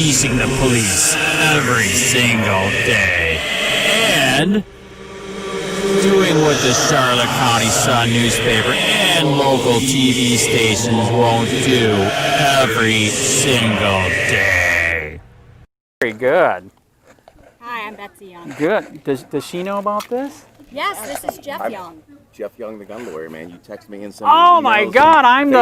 fleecing the police every single day, and doing what the Charlotte County Sun newspaper and local TV stations won't do every single day. Very good. Hi, I'm Betsy Young. Good. Does she know about this? Yes, this is Jeff Young. Jeff Young, the gun lawyer, man. You text me in some. Oh my God! I'm the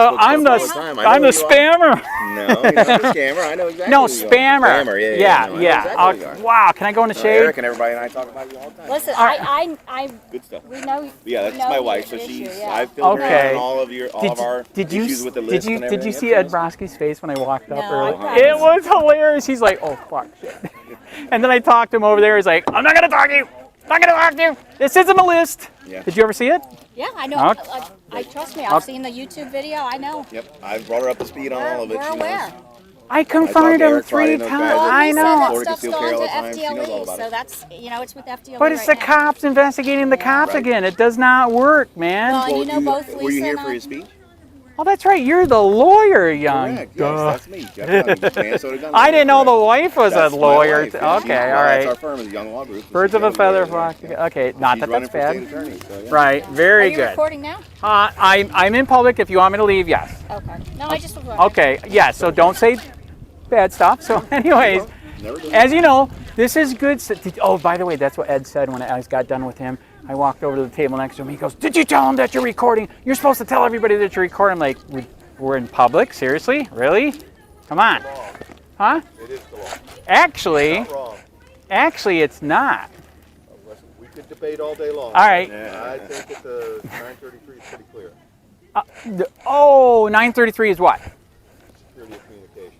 spammer. No, you're not the scammer. I know exactly. No, spammer. Spammer, yeah. Exactly Wow, can I go in the shade? Eric and everybody and I talk about you all the time. Listen, I good stuff. We know. Yeah, that's my wife. So she's. Yeah. I've filled her in on all of our did you, issues with the list. Did you see Ed Brodsky's face when I walked up early? I It was hilarious. He's like, oh fuck shit. And then I talked to him over there. He's like, I'm not gonna talk to you. I'm not gonna talk to you. This isn't a list. Yeah. Did you ever see it? Yeah, I know. Okay. I trust me. I've seen the YouTube video. I know. Yep, I've brought her up to speed on all of it. We're aware. I confronted him 3 times. I know. That stuff's going to FDLE, so that's, it's with FDLE. But it's the cops investigating the cops again. It does not work, man. Well, you know both Lisa were you here for his speech? Oh, that's right. You're the lawyer, Young. Correct. Yes, that's me. Jeff, I didn't know the wife was a lawyer. Okay, all right. That's our firm is a Young Law Group. Birds of a feather flock. Okay, not that that's bad. Attorney, so, yeah. Right, very good. Are you recording now? I'm in public. If you want me to leave, yes. Okay. No, I just was wondering. Okay, yeah. So don't say bad stuff. So, anyways, as you know, this is good. Oh, by the way, that's what Ed said when I got done with him. I walked over to the table next to him. He goes, "Did you tell him that you're recording? You're supposed to tell everybody that you're recording." I'm like, we're in public? Seriously? Really? Come on. Huh? It is the law. Actually, It's not wrong. actually, it's not. Listen, we could debate all day long. All right. I think that the 933 is pretty clear. 933 is what? Security of communication.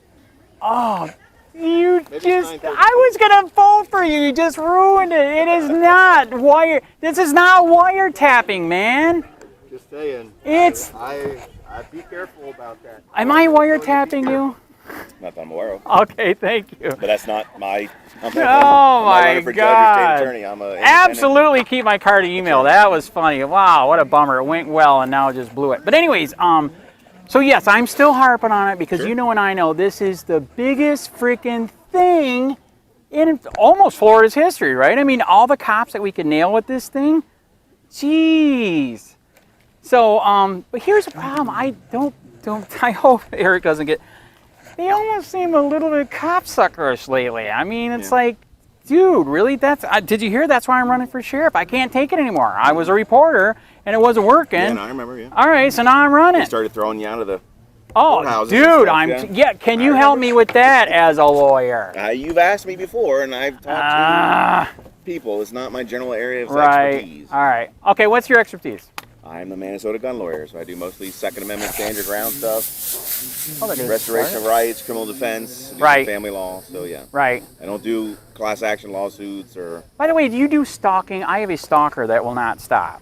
Oh, you Maybe just, it's I was going to vote for you. You just ruined it. It is not this is not wiretapping, man. Just saying. It's, I'd be careful about that. am I wiretapping you? Not that I'm aware of. Okay, thank you. But that's not my. Oh my God. Attorney. I'm a Absolutely keep my card email. That was funny. Wow, what a bummer. It went well and now it just blew it. But anyways, so yes, I'm still harping on it because you know and I know this is the biggest freaking thing in almost Florida's history, right? I mean, all the cops that we could nail with this thing. Jeez. So, but here's the problem. I hope Eric doesn't get, they almost seem a little bit copsuckerish lately. I mean, it's like, dude, really? Did you hear that's why I'm running for sheriff? I can't take it anymore. I was a reporter and it wasn't working. Yeah, no, I remember, yeah. All right, so now I'm running. They started throwing you out of the courthouses dude, and stuff, can you help me with that as a lawyer? You've asked me before and I've talked to people. It's not my general area of expertise. All right. Okay, what's your expertise? I'm the Minnesota gun lawyer, so I do mostly Second Amendment standard ground stuff, Oh, restoration of rights, criminal defense, family law, so yeah. Right. I don't do class action lawsuits or... By the way, do you do stalking? I have a stalker that will not stop.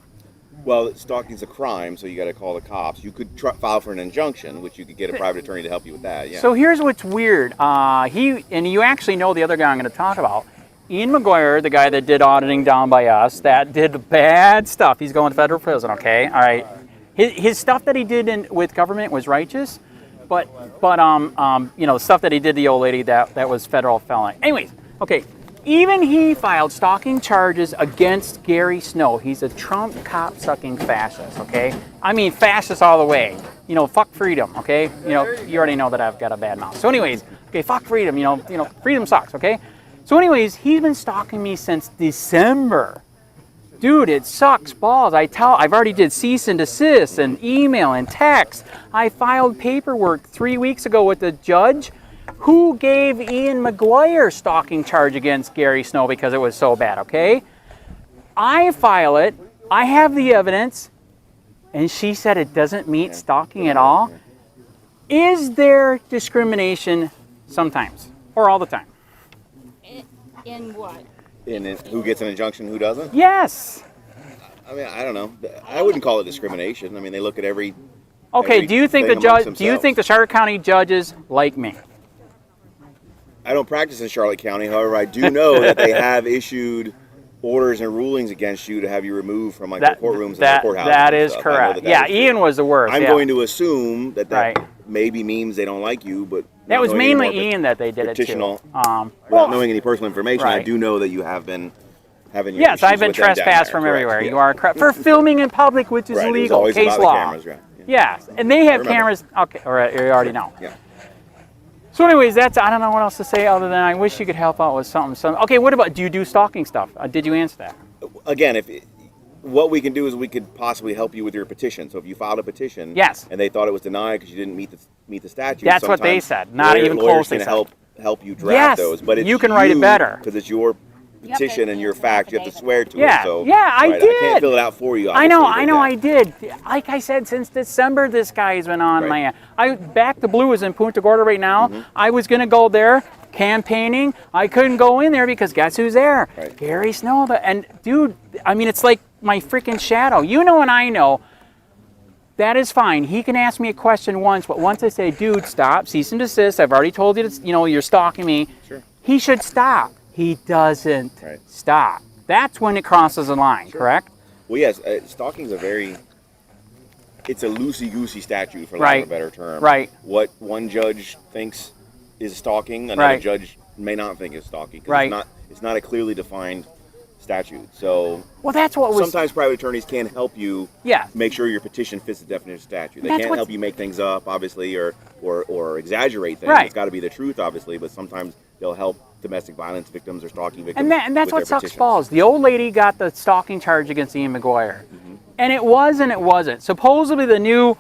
Well, stalking's a crime, so you got to call the cops. You could file for an injunction, which you could get a private attorney to help you with that, yeah. So here's what's weird. And you actually know the other guy I'm going to talk about. Ian McGuire, the guy that did auditing down by us, that did the bad stuff. He's going to federal prison, okay? All right. His stuff that he did with government was righteous, but the stuff that he did to the old lady, that was federal felony. Anyways, okay. Even he filed stalking charges against Gary Snow. He's a Trump cop-sucking fascist, okay? I mean, fascist all the way. Fuck freedom, okay? You already know that I've got a bad mouth. So anyways, okay, fuck freedom, freedom sucks, okay? So anyways, he's been stalking me since December. Dude, it sucks balls. I've already did cease and desist and email and text. I filed paperwork 3 weeks ago with the judge who gave Ian McGuire stalking charge against Gary Snow because it was so bad, okay? I file it, I have the evidence, and she said it doesn't meet stalking at all. Is there discrimination sometimes or all the time? In what? In who gets an injunction, who doesn't? Yes. I mean, I don't know. I wouldn't call it discrimination. I mean, they look at every... Okay, do you think the Charlotte County judges like me? I don't practice in Charlotte County. However, I do know that they have issued orders and rulings against you to have you removed from like the courtrooms and the courthouses. That and is stuff. I know correct. that Yeah, is true. Ian was the worst. I'm yeah. going to assume that Right. maybe means they don't like you, but That not was knowing any mainly more Ian that they did it to. petitional- Well, not knowing any personal information, I right. do know that you have been having your yes, issues I've been with them down trespassed there, from correct. everywhere. Yeah. You are correct. For filming in public, which is Right, it was illegal. always Case about the law. cameras, right. Yes, and they have remember. cameras. Okay, all right, you already know. Yeah. So anyways, I don't know what else to say other than I wish you could help out with something. Okay, what about, do you do stalking stuff? Did you answer that? Again, what we can do is we could possibly help you with your petition. So if you filed a petition, Yes. and they thought it was denied because you didn't meet the statute, That's what they sometimes said, not even lawyers close, they can said. help you draft Yes, those. But it's you can write it better. because it's your petition and your fact. You have to swear to Yeah, it. So yeah, I right, I did. can't fill it out for you. I know, obviously, but yeah. I did. Like I said, since December, this guy's been on my ass. Back to Blue is in Punta Gorda right now. Mm-hmm. I was going to go there campaigning. I couldn't go in there because guess who's there? Right. Gary Snow. And dude, I mean, it's like my freaking shadow. You know and I know. That is fine. He can ask me a question once, but once I say, dude, stop, cease and desist, I've already told you, you're stalking me. Sure. He should stop. He doesn't Right. stop. That's when it crosses a line, correct? Well, yes, stalking is it's a loosey-goosey statute, for lack Right. of a better term. Right. What one judge thinks is stalking, another Right. judge may not think is stalking. 'Cause Right. It's not a clearly defined statute. So Well, that's what was. sometimes private attorneys can help you Yeah. make sure your petition fits the definition of statute. They That's can't what's- help you make things up, obviously, or exaggerate things. Right. It's got to be the truth, obviously, but sometimes they'll help domestic violence victims or stalking victims. And that's with what their sucks petitions. balls. The old lady got the stalking charge against Ian McGuire. And it was and it wasn't. Supposedly the new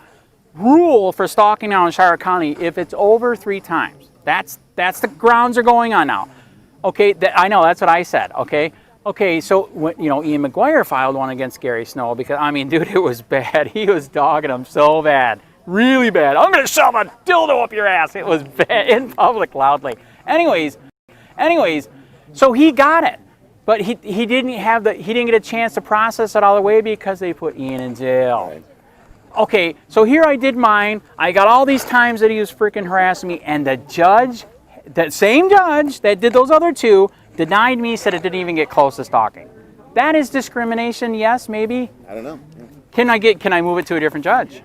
rule for stalking now in Charlotte County, if it's over 3 times, that's the grounds are going on now. Okay, I know, that's what I said, okay? Okay, so when, Ian McGuire filed one against Gary Snow because, I mean, dude, it was bad. He was dogging him so bad. Really bad. I'm going to shove a dildo up your ass. It was bad in public loudly. Anyways, so he got it. But he didn't get a chance to process it all the way because they put Ian in jail. Right. Okay, so here I did mine. I got all these times that he was freaking harassing me, and the judge, that same judge that did those other 2, denied me, said it didn't even get close to stalking. That is discrimination, yes, maybe. I don't know. Can I move it to a different judge?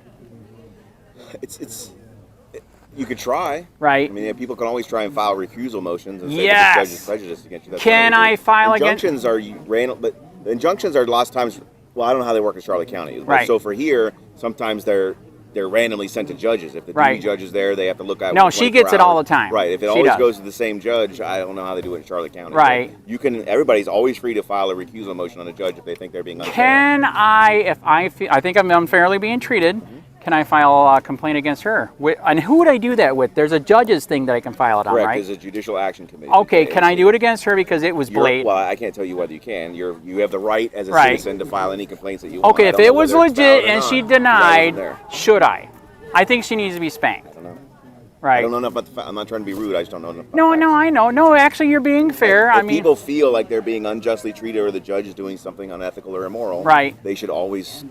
You could try. Right. I mean, people can always try and file recusal motions and say Yes. that the judge is prejudiced against you. That's Can what they I do. file against- Injunctions are random, but the injunctions are lots of times. Well, I don't know how they work in Charlotte County. But Right. So for here, sometimes they're randomly sent to judges. If the Right. duty judge is there, they have to look at. No, it she 24 gets it all hours. the time. Right. If it She always does. goes to the same judge, I don't know how they do it in Charlotte County. Right. So you can. Everybody's always free to file a recusal motion on a judge if they think they're being unfair. Can I, if I think I'm unfairly being treated, can I file a complaint against her? And who would I do that with? There's a judge's thing that I can file it on, Correct. right? There's a judicial action committee. Okay, can I do it against her because it was blatant? Well, I can't tell you whether you can. You have the right as a Right. citizen to file any complaints that you want. Okay, I if don't it know was whether it's valid legit or and not, she 'cause I wasn't denied, there. should I? I think she needs to be spanked. I don't know. I Right. don't know enough about the I'm not trying to be rude. I just don't know enough about No, the no, facts. I know. No, actually, you're being fair. If I mean, people feel like they're being unjustly treated or the judge is doing something unethical or immoral, Right. they should always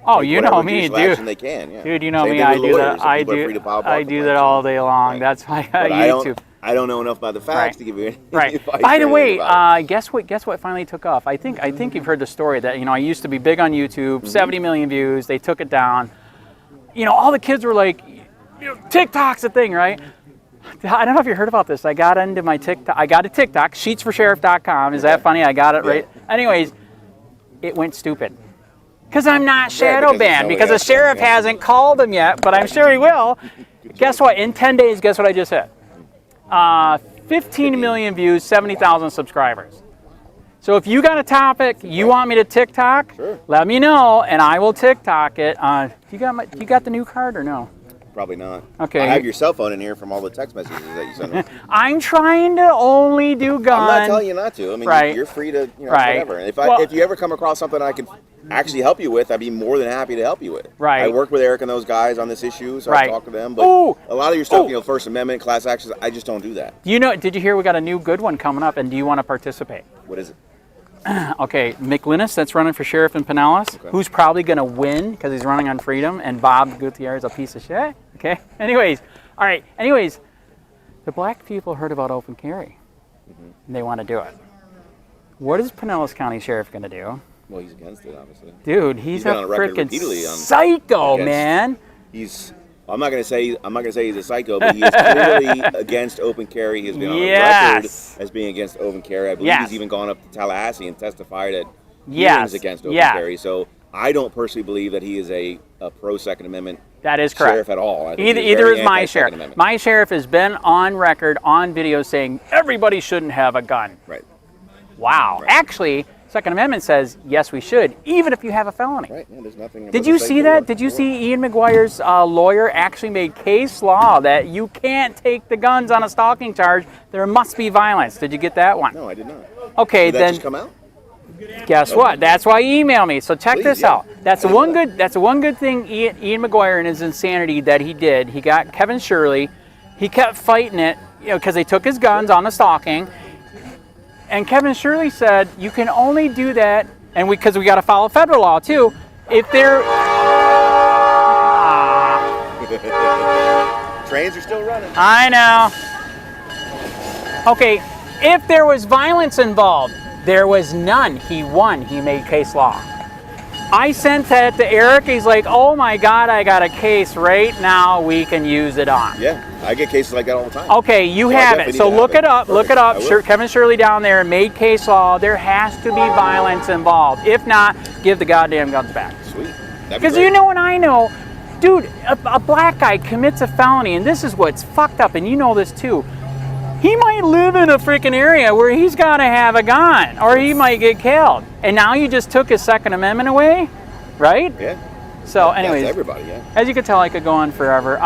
oh, take you know whatever me, judicial action dude. they can. Yeah. Dude, you know Same me. thing I with do lawyers. that. So people are free to file I do that complaints. all day long. Right. That's why But YouTube. I don't know enough about the facts Right. to give you any Right. advice By or the anything way, about it. guess what finally took off? I think you've heard the story that I used to be big on YouTube, Mm-hmm. 70 million views. They took it down. All the kids were like, TikTok's a thing, right? I don't know if you heard about this. I got into my TikTok. I got a TikTok, SHEETS4SHERIFF.com. Is that funny? I got it right. Anyways, it went stupid. Because I'm not shadow because banned, it's because the nobody else sheriff can, yeah. hasn't called him yet, but I'm sure he will. Guess what? In 10 days, guess what I just hit? 15 million views, 70,000 subscribers. So if you got a topic you want me to TikTok, Sure. let me know, and I will TikTok it. You got the new card or no? Probably not. Okay. I have your cell phone in here from all the text messages that you sent me. I'm trying to only do gun. I'm not telling you not to. I mean, Right. you're free to, Right. whatever. And Well- if you ever come across something I can actually help you with, I'd be more than happy to help you with. Right. I work with Eric and those guys on this issue, so Right. I talk to them. But Ooh. a lot of your stuff, Ooh. First Amendment, class actions, I just don't do that. Did you hear we got a new good one coming up, and do you want to participate? What is it? Okay, McLinnis, that's running for sheriff in Pinellas, who's probably going to win because he's running on freedom, and Bob Gualtieri is a piece of shit. Okay, anyways, all right, the black people heard about open carry, and they want to do it. What is Pinellas County Sheriff going to do? Well, he's against it, obviously. Dude, he's been a on the record freaking repeatedly on psycho, against- man. I'm not gonna say he's a psycho, but he is clearly against open carry. He's been on the record as being against open carry. I believe he's even gone up to Tallahassee and testified at hearings against open carry. So I don't personally believe that he is a pro Second Amendment. That is correct. Sheriff at all. Either is my sheriff. My sheriff has been on record, on video, saying everybody shouldn't have a gun. Right. Wow. Right. Actually, Second Amendment says yes, we should, even if you have a felony. Right. Yeah, there's nothing. Did you see that? Did you see Ian McGuire's lawyer actually made case law that you can't take the guns on a stalking charge? There must be violence. Did you get that one? No, I did not. Okay, did that then. just come out? Guess what? That's why you email me. So check this out. That's the one good. That's the one good thing Ian McGuire and his insanity that he did. He got Kevin Shirley. He kept fighting it, because they took his guns on the stalking. And Kevin Shirley said you can only do that, and because we got to follow federal law too. If they're Trains are still running. I know. Okay, if there was violence involved, there was none. He won. He made case law. I sent that to Eric. He's like, oh my God, I got a case right now. We can use it on. Yeah, I get cases like that all the time. Okay, you have it. So look it up. Look it up. Kevin Shirley down there made case law. There has to be violence involved. If not, give the goddamn guns back. Sweet. Because you know and I know, dude, a black guy commits a felony, and this is what's fucked up, and you know this too. He might live in a freaking area where he's got to have a gun, or he might get killed. And now you just took his Second Amendment away, right? Yeah. So, anyways, that's everybody, yeah. As you can tell, I could go on forever.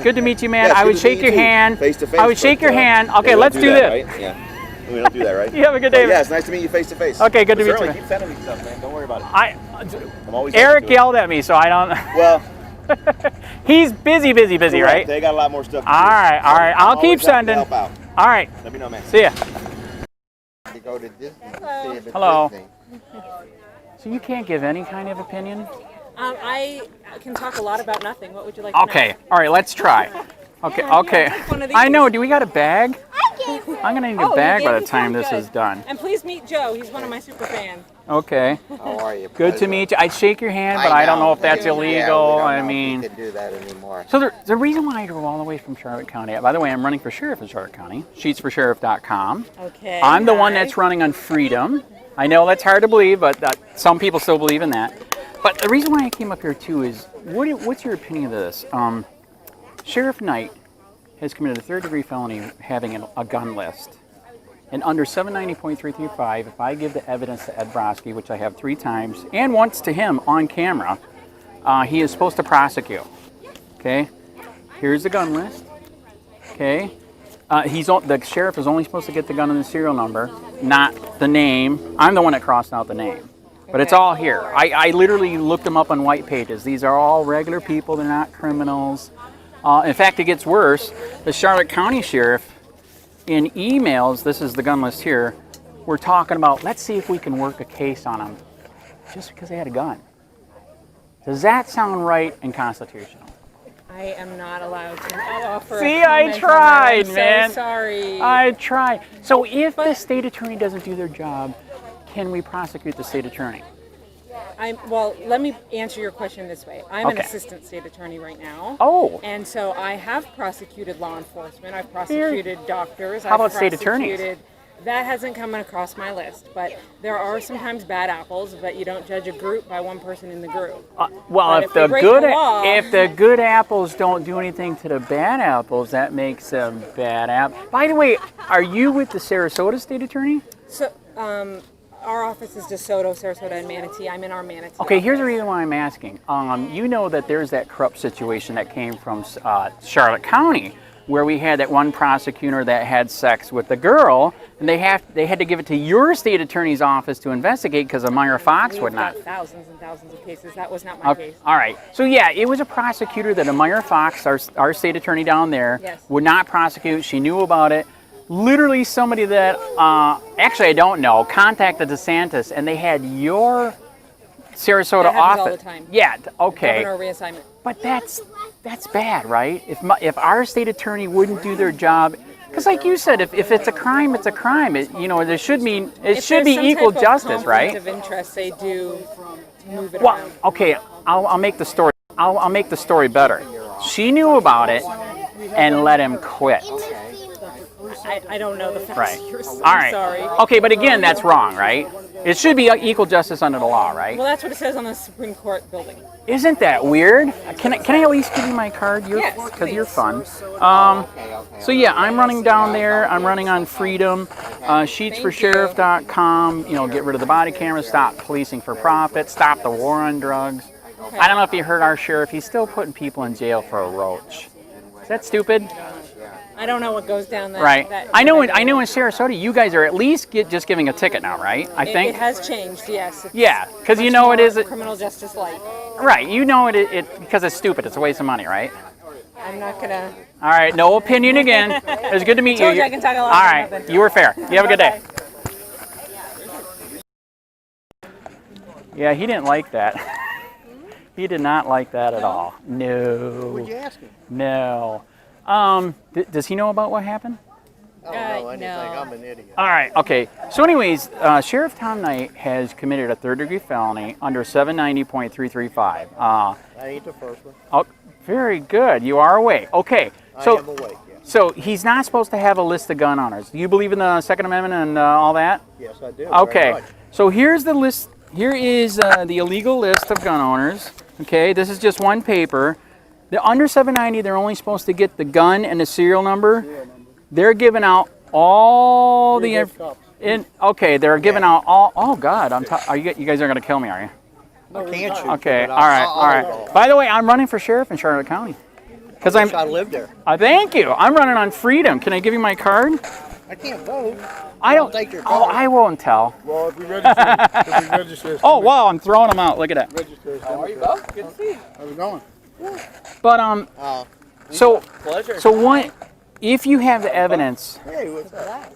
Good to meet you, man. Yeah, I would shake your hand. Face to face. I would shake your hand. Okay, we let's don't do that, this. Right? Yeah. We don't do that, right? You have a good day. Yeah, it's nice to meet you face to face. Okay, good to meet you. Keep sending me stuff, man. Don't worry about it. I'm always Eric yelled at me, so I don't. Well, he's busy, right? They got a lot more stuff to do. All right. I'll keep sending. Help out. All right. Let me know, man. See ya. To go to Disney. Hello. So you can't give any kind of opinion? I can talk a lot about nothing. What would you like to know? Okay. All right. Let's try. Okay. I know. Do we got a bag? I'm gonna need a bag by the time this is done. And please meet Joe. He's one of my super fans. Okay. How are you? Good to meet you. I'd shake your hand, but I don't know if that's illegal. I mean, you can do that anymore. so the reason why I drove all the way from Charlotte County. By the way, I'm running for sheriff in Charlotte County. SHEETS4SHERIFF.com. Okay. I'm the one that's running on freedom. I know that's hard to believe, but some people still believe in that. But the reason why I came up here too is, what's your opinion of this? Sheriff Knight has committed a third-degree felony having a gun list. And under 790.335, if I give the evidence to Ed Brodsky, which I have 3 times, and once to him on camera, he is supposed to prosecute. Okay? Here's the gun list. Okay? The sheriff is only supposed to get the gun and the serial number, not the name. I'm the one that crossed out the name. But it's all here. I literally looked them up on white pages. These are all regular people. They're not criminals. In fact, it gets worse. The Charlotte County Sheriff, in emails, this is the gun list here, we're talking about, let's see if we can work a case on them just because they had a gun. Does that sound right and constitutional? I am not allowed to offer See, a I comment tried, on that. I'm man. so sorry. I tried. So if the state attorney doesn't do their job, can we prosecute the state attorney? Well, let me answer your question this way. I'm an Okay. assistant state attorney right now. Oh. And so I have prosecuted law enforcement. I've prosecuted doctors. How about state attorneys? That hasn't come across my list, but there are sometimes bad apples, but you don't judge a group by one person in the group. Well, But if if they the break good the law- if the good apples don't do anything to the bad apples, that makes them bad apples. By the way, are you with the Sarasota State Attorney? So, our office is DeSoto, Sarasota, and Manatee. I'm in our Manatee. Okay, office. here's the reason why I'm asking. You know that there's that corrupt situation that came from Charlotte County, where we had that one prosecutor that had sex with the girl, and they had to give it to your state attorney's office to investigate because Amira Fox would We've not. got thousands and thousands of cases. That was not my case. All right. So yeah, it was a prosecutor that Amira Fox, our state attorney down there, Yes. would not prosecute. She knew about it. Literally somebody that, actually I don't know, contacted DeSantis, and they had your Sarasota That happens office. all the time. Yeah. Okay. Governor reassignment. But that's bad, right? If our state attorney wouldn't do their job, because Because like you said, if it's a crime, it's a crime. You know, there should be it If should there's be some equal type of justice, conflict right? of interest, they do move it Well, around. okay, I'll make the story. I'll make the story better. She knew about it and let him quit. I don't know the facts. Right. I'm All right. sorry. Okay, but again, that's wrong, right? It should be equal justice under the law, right? Well, that's what it says on the Supreme Court building. Isn't that weird? Can I at least give you my card? Yes, Because you're please. fun. So yeah, I'm running down there. I'm running on Freedom. Sheets4SHERIFF.com. You know, get rid of the body cameras. Stop policing for profit. Stop the war on drugs. I don't know if you heard our sheriff. He's still putting people in jail for a roach. Is that stupid? I don't know what goes down that. Right. that I know in Sarasota, you guys are at least just giving a ticket now, right? I It think. has changed, yes. It's Yeah, because you much know it more is. criminal justice light. Right. You know it because it's stupid. It's a waste of money, right? I'm not gonna. All right. No opinion again. It was good to meet you. Told you I can talk a lot All about right. nothing. You were fair. You have a good day. Yeah, he didn't like that. He did not like that at all. No. What'd you ask him? No. Does he know about what happened? I don't know anything. no. I'm an idiot. All right. Okay. So, anyways, Sheriff Tom Knight has committed a third-degree felony under 790.335. I ain't the first one. Oh, very good. You are awake. Okay. I So, am awake, yes. so he's not supposed to have a list of gun owners. Do you believe in the Second Amendment and all that? Yes, I do. Okay. Very much. So here's the list. Here is the illegal list of gun owners. Okay. This is just one paper. They're under 790. They're only supposed to get the gun and the serial number. They're giving out all the okay. They're giving out all. Oh God! Are you guys are gonna kill me? Are you? I can't shoot. Okay. but All right. I'll All right. By the way, I'm running for sheriff in Charlotte County. Because I wish I lived there. Thank you. I'm running on Freedom. Can I give you my card? I can't vote. I don't. take your Oh, card. I won't tell. Well, if we register, Oh wow! I'm throwing them out. Look at that. How are you, Bo? Good to see you. How's it going? But So Pleasure. so one, if you have the evidence. Hey, what's that?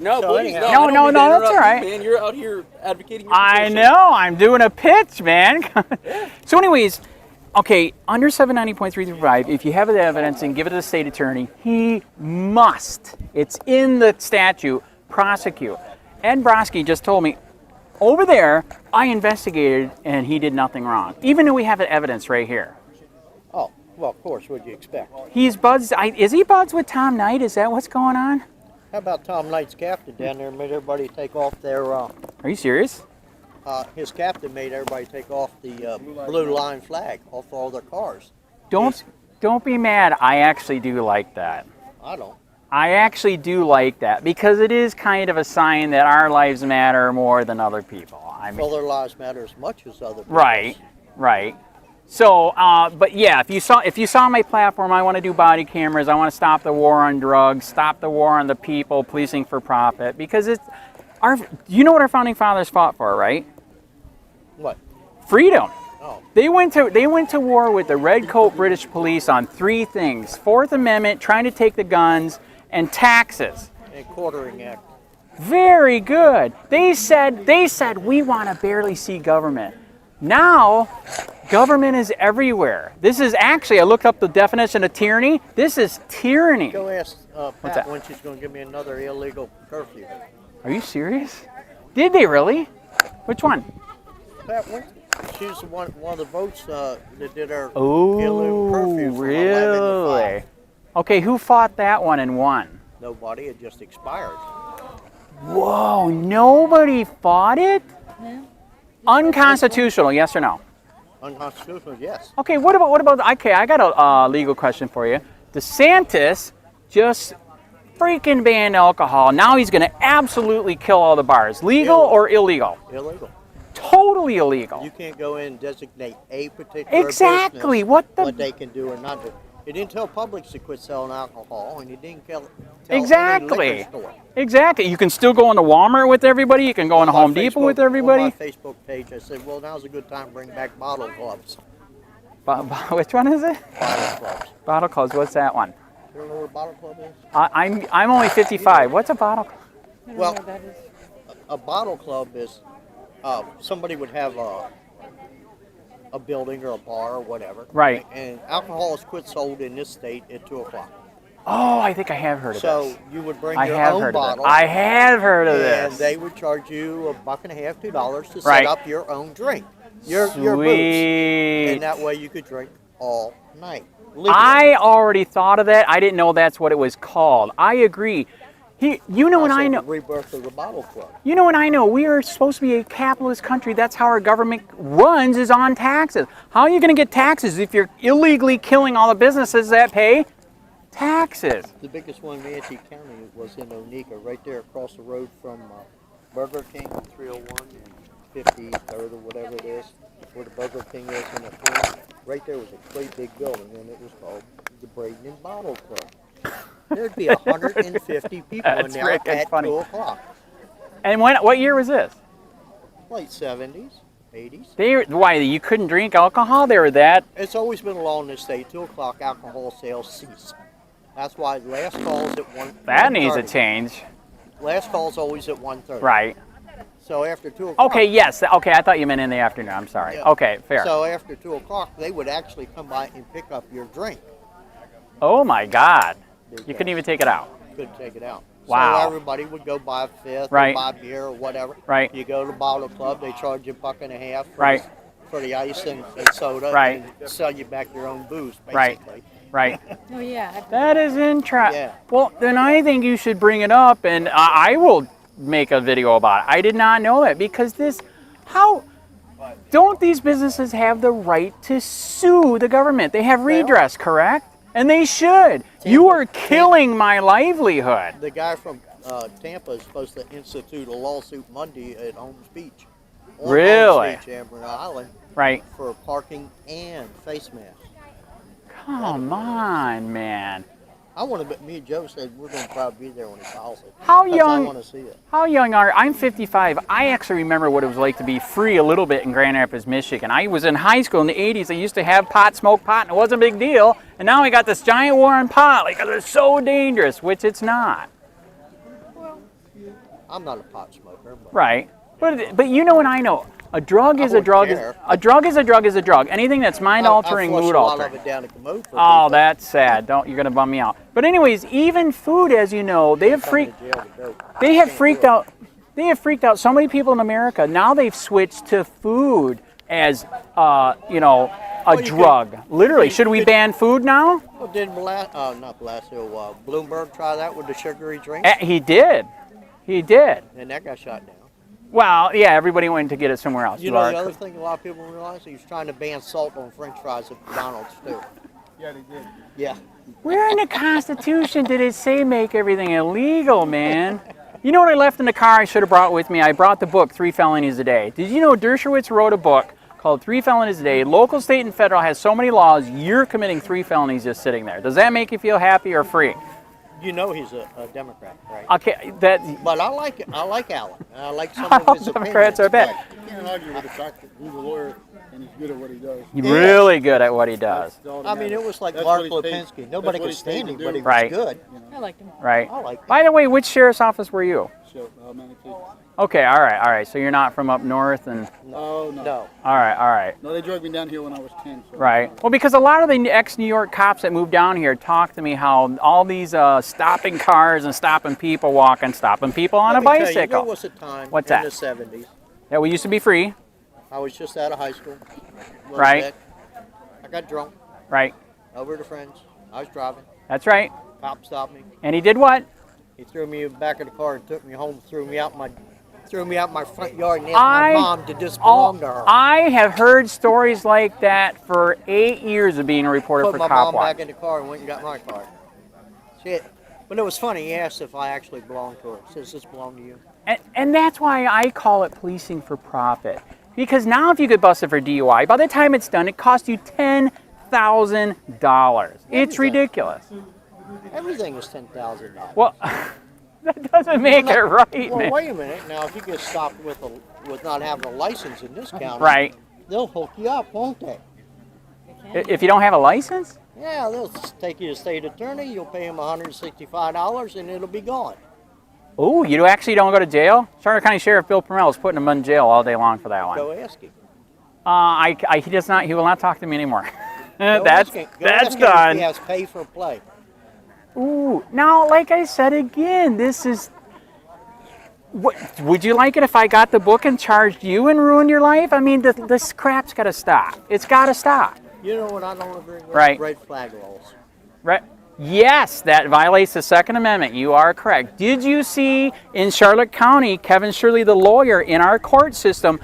No, So please, anyhow- No, I don't no, mean to no, that's interrupt all you, right. Man, you're out here advocating your I position. know. I'm doing a pitch, man. So, anyways, okay, under 790.335, if you have the evidence and give it to the state attorney, he must. It's in the statute. Prosecute. Ed Brodsky just told me over there. I investigated and he did nothing wrong, even though we have the evidence right here. Oh, well, of course. What'd you expect? He's buds. Is he buds with Tom Knight? Is that what's going on? How about Tom Knight's captain down there made everybody take off their, Are you serious? his captain made everybody take off the blue line flag off all their cars. Don't be mad. I actually do like that. I don't. I actually do like that because it is kind of a sign that our lives matter more than other people. I mean, Well, their lives matter as much as other people's. right, right. So, but yeah, if you saw my platform, I want to do body cameras. I want to stop the war on drugs, stop the war on the people, policing for profit. Because it's you know what our founding fathers fought for, right? What? Freedom. Oh. They went to war with the red coat British police on three things: Fourth Amendment, trying to take the guns, and taxes. And quartering act. Very good. They said we want to barely see government. Now, government is everywhere. This is actually, I looked up the definition of tyranny. This is tyranny. Go ask that? Pat when she's going to give me another illegal curfew. Are you serious? Did they really? Which one? Pat, she's one of the votes that did our illegal Oh, curfew from 11 to 5. really? Okay, who fought that one and won? Nobody, it just expired. Whoa, nobody fought it? Unconstitutional, yes or no? Unconstitutional, yes. Okay, what about, okay, I got a legal question for you. DeSantis just freaking banned alcohol. Now he's going to absolutely kill all the bars. Legal or illegal? Illegal. Totally illegal. You can't go in and designate a particular Exactly. business What they can do or not do. He didn't tell Publix to quit selling alcohol, and he didn't tell Exactly. any liquor store. Exactly. You can still go into Walmart with everybody. You can go into Home Depot with everybody. On my Facebook page, I said, well, now's a good time to bring back bottle clubs. Which one is it? Bottle clubs. Bottle clubs. What's that one? You don't know what a bottle club is? I'm only 55. What's a bottle club? Well, a bottle club is somebody would have a building or a bar or whatever. Right. And alcohol is quit sold in this state at 2 o'clock. Oh, I think I have heard of So this. you would bring I your have own heard of bottle. it. I have heard of and this. they would charge you $1.50, $2 to Right. set up your own drink, your booth, Sweet. and that way you could drink all night. Legally. I already thought of that. I didn't know that's what it was called. I agree. You know what Also I know? the rebirth of the bottle club. You know what I know? We are supposed to be a capitalist country. That's how our government runs, is on taxes. How are you going to get taxes if you're illegally killing all the businesses that pay taxes? The biggest one in Manatee County was in Onika, right there across the road from Burger King on 301 and 53rd or whatever it is, where the Burger King is in the corner. Right there was a great big building, and it was called the Braden and Bottle Club. There'd be 150 people in there at 2 o'clock. And what year was this? Late 70s, 80s. Why, you couldn't drink alcohol? They were that? It's always been a law in this state, 2 o'clock alcohol sales cease. That's why last call's at 1:30. That needs a change. Last call's always at 1:30. Right. So after 2 o'clock. Okay, yes. Okay, I thought you meant in the afternoon. I'm sorry. Yeah. Okay, fair. So after 2 o'clock, they would actually come by and pick up your drink. Oh my God. You couldn't even take it out. Couldn't take it out. Wow. So everybody would go buy a fifth Right. or buy beer or whatever. Right. You go to Bottle Club, they charge you $1.50 for, Right. for the ice and soda. Right. And sell you back your own booze, Right. basically. Right. Oh yeah. That is interesting. Yeah. Well, then I think you should bring it up, and I will make a video about it. I did not know that, because don't these businesses have the right to sue the government? They have redress, correct? And they should. You are killing my livelihood. The guy from Tampa is supposed to institute a lawsuit Monday at Holmes Beach. On Really? Holmes Beach, Amber Island, Right. for parking and face masks. Come on, man. I want to. Me and Joe said we're going to probably be there when he files it. How 'Cause young- I want to see it. How young are I'm 55. I actually remember what it was like to be free a little bit in Grand Rapids, Michigan. I was in high school in the 80s. They used to have smoke pot, and it wasn't a big deal. And now we got this giant war on pot, like, it's so dangerous, which it's not. I'm not a pot smoker. But Right. But you know what I know? A drug is a wouldn't drug. care. A drug is a drug is a drug. Anything that's mind altering, I mood flush a lot altering. of it down the commode for Oh, people. that's sad. You're gonna bum me out. But anyways, even food, as you know, they have Coming to jail to dope. They have Can't freaked do it. out. They have freaked out so many people in America. Now they've switched to food as, a you drug. Literally, should we ban food now? Well, did not Blasio, Bloomberg try that with the sugary drink? He did. He did. And that got shot down. Well, yeah, everybody went to get it somewhere else. You know the other thing a lot of people don't realize? He was trying to ban salt on French fries at McDonald's too. Yeah, they did. Yeah. Where in the Constitution did it say make everything illegal, man? You know what I left in the car I should have brought with me? I brought the book, 3 Felonies a Day. Did you know Dershowitz wrote a book called 3 Felonies a Day? Local, state, and federal has so many laws, you're committing 3 felonies just sitting there. Does that make you feel happy or free? You know he's a Democrat, right? Okay, that... But I like it. I like Alan. And I like some All of his Democrats are opinions. bad. You can't argue with the fact that he's a lawyer and he's good at what he does. He's really good at what he does. That's all that I mean, it matters. was like That's Mark what he's paid- Lipinski. Nobody that's what could he's paid stand to him, do. but he was Right. good. I liked him. Right. I like him. By the way, which sheriff's office were you? So, Manatee. Okay, all right. So you're not from up north, and Oh, no. No. all right. No, they drug me down here when I was 10. So. Right. Well, because a lot of the ex-New York cops that moved down here talk to me how all these stopping cars and stopping people walking, stopping people on a Let me tell you, bicycle. there was a time What's in that? the 70s. Yeah, we used to be free. I was just out of high school. a little Right. bit. I got drunk. Right. Over to friends. I was driving. That's right. Cop stopped me. And he did what? He threw me in the back of the car and took me home. Threw me out my front yard and asked my mom to just belong to her. I have heard stories like that for 8 years of being a reporter Put for my mom COPWATCH. back in the car and went and got my car. Shit. But it was funny. He asked if I actually belonged to her. Says this belong to you? And that's why I call it policing for profit. Because now if you get busted for DUI, by the time it's done, it costs you $10,000. It's Everything. ridiculous. Everything is $10,000. Well, that doesn't make it right, Well, man. wait a minute. Now, if you get stopped with not having a license in this county, Right. they'll hook you up, won't they? If you don't have a license? Yeah, they'll take you to state attorney. You'll pay them $165, and it'll be gone. Oh, you actually don't go to jail? Charlotte County Sheriff Bill Prummell is putting him in jail all day long for that one. Go ask him. He does not. He will not talk to me anymore. Go that's ask him. Go ask him if done. He has pay for play. Ooh, now, like I said again, this is. What, would you like it if I got the book and charged you and ruined your life? I mean, this crap's got to stop. It's got to stop. You know what I don't agree with? Right. Red flag laws. Right. Yes, that violates the Second Amendment. You are correct. Did you see in Charlotte County, Kevin Shirley, the lawyer in our court system,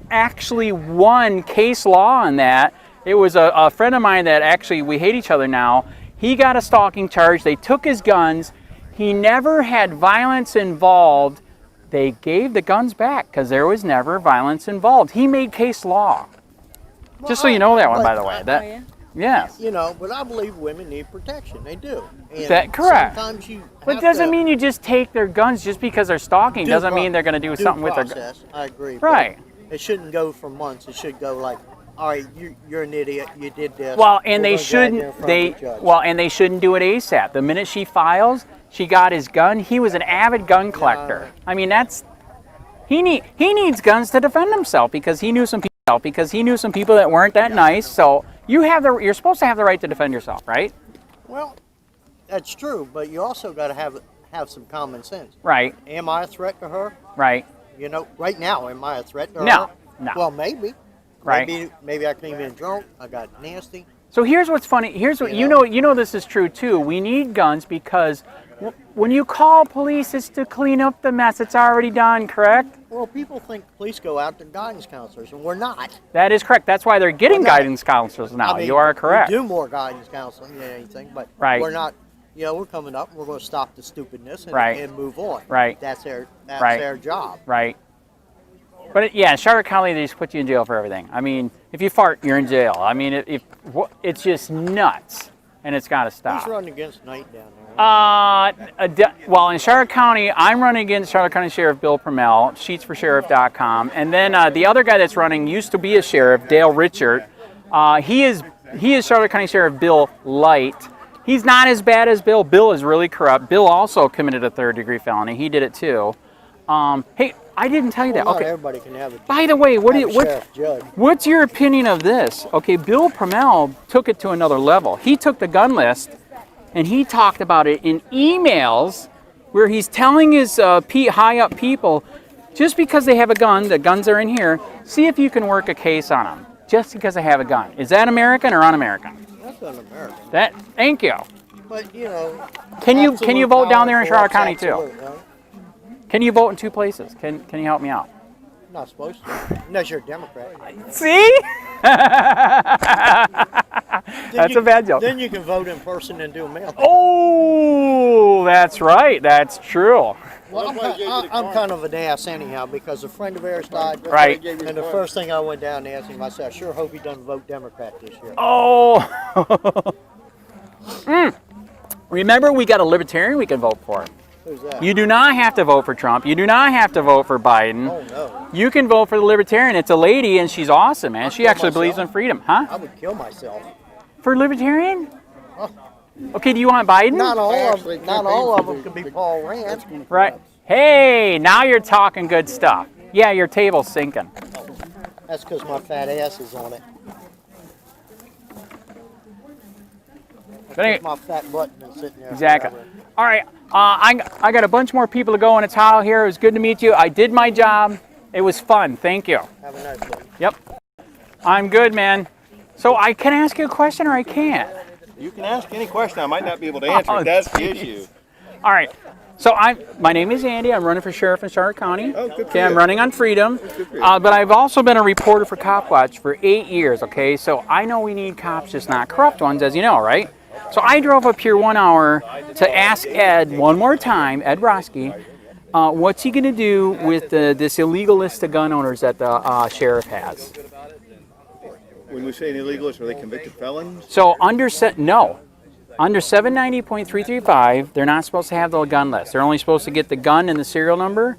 actually won case law on that? It was a friend of mine that actually, we hate each other now. He got a stalking charge. They took his guns. He never had violence involved. They gave the guns back because there was never violence involved. He made case law. Well, Just so you know that one, by the way. That, yeah. yes. You know, but I believe women need protection. They do. And That correct. Sometimes you But it have doesn't to mean you just take their guns just because they're stalking. Doesn't mean they're going to do something with their guns. I agree. Right. But it shouldn't go for months. It should go like, all right, you're an idiot. You did this. Well, and We're they gonna drag you in shouldn't. front They of the judge. well, and they shouldn't do it ASAP. The minute she files, she got his gun. He was an avid gun collector. I mean, that's he needs guns to defend himself because he knew some people that weren't that nice. So you're supposed to have the right to defend yourself, right? Well, that's true, but you also got to have some common sense. Right. Am I a threat to her? Right. You know, right now, am I a threat to her? No. No. Well, maybe. Right. Maybe I came in drunk. I got nasty. So here's what's funny. Here's what you know this is true too. We need guns because when you call police, it's to clean up the mess. It's already done, correct? Well, people think police go out to guidance counselors, and we're not. That is correct. That's why they're getting We're not. guidance counselors now. I mean, You are correct. We do more guidance counseling than anything, but Right. we're not. You know, we're coming up. We're going to stop the stupidness and, Right. and move on. Right. That's their Right. job. Right. But yeah, in Charlotte County, they just put you in jail for everything. I mean, if you fart, you're in jail. I mean, it's just nuts, and it's got to stop. Who's running against Knight down there? Well, in Charlotte County, I'm running against Charlotte County Sheriff Bill PRUMMELL, SHEETS4SHERIFF.com, and then the other guy that's running used to be a sheriff, Dale Richard. He is Charlotte County Sheriff Bill Light. He's not as bad as Bill. Bill is really corrupt. Bill also committed a third-degree felony. He did it too. Hey, I didn't tell you that. Not Okay. everybody can have a By the way, sheriff judge. what's your opinion of this? Okay, Bill PRUMMELL took it to another level. He took the gun list and he talked about it in emails where he's telling his high-up people, just because they have a gun, the guns are in here, see if you can work a case on them, just because they have a gun. Is that American or un-American? That's un-American. Thank you. But, you know. Can you vote down there in absolute Charlotte County too? absolute, huh? Can you vote in two places? Can you help me out? Not supposed to. Unless you're a Democrat. See? That's a bad joke. Then you can vote in person and do mail. Oh, that's right. That's true. Well, I'm kind of an ass anyhow because a friend of ours died. Right. And the first thing I went down and asked him, I said, I sure hope he doesn't vote Democrat this year. Oh. Remember, we got a libertarian we can vote for. Who's that? You do not have to vote for Trump. You do not have to vote for Biden. Oh, no. You can vote for the libertarian. It's a lady, and she's awesome, man. She actually believes in freedom. Huh? I would kill myself. For libertarian? Okay, do you want Biden? Not all of them can be Paul Rand. Right. Hey, now you're talking good stuff. Yeah, your table's sinking. That's because my fat ass is on it. But anyway, My fat butt been sitting there. exactly. forever. All right, I got a bunch more people to go, and it's hot out here. It was good to meet you. I did my job. It was fun. Thank you. Have a nice day. Yep. I'm good, man. So I can ask you a question or I can't? You can ask any question. I might not be able to answer it. That's the issue. All right. So my name is Andy. I'm running for sheriff in Charlotte County. Oh, good for Okay, I'm you. running on freedom. Good for you. But I've also been a reporter for COPWATCH for 8 years, okay? So I know we need cops, just not corrupt ones, as you know, right? So I drove up here 1 hour to ask Ed one more time, Ed Brodsky, what's he going to do with this illegal list of gun owners that the sheriff has? When we say an illegalist, are they convicted felons? So under 790.335, they're not supposed to have the gun list. They're only supposed to get the gun and the serial number.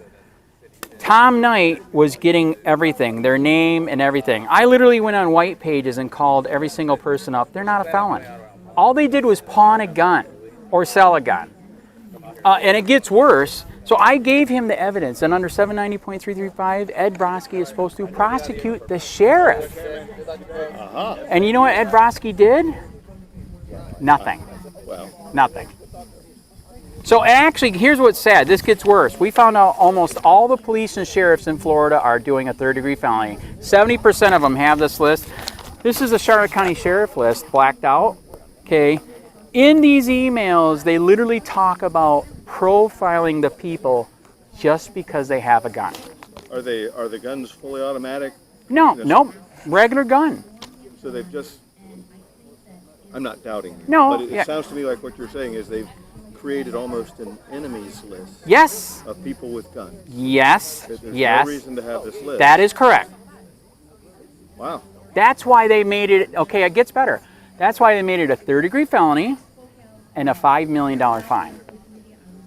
Tom Knight was getting everything, their name and everything. I literally went on white pages and called every single person up. They're not a felon. All they did was pawn a gun or sell a gun. And it gets worse. So I gave him the evidence, and under 790.335, Ed Brodsky is supposed to prosecute the sheriff. And you know what Ed Brodsky did? Nothing. Well, Nothing. So actually, here's what's sad. This gets worse. We found out almost all the police and sheriffs in Florida are doing a third-degree felony. 70% of them have this list. This is a Charlotte County Sheriff list, blacked out. Okay. In these emails, they literally talk about profiling the people just because they have a gun. Are the guns fully automatic? No, nope, regular gun. So they've just. I'm not doubting you. No, But it sounds to me like what you're saying is they've created almost an enemies list. Yes. Of people with guns. Yes. There's yes. no reason to have this list. That is correct. Wow. That's why they made it. Okay, it gets better. That's why they made it a third-degree felony and a $5 million fine.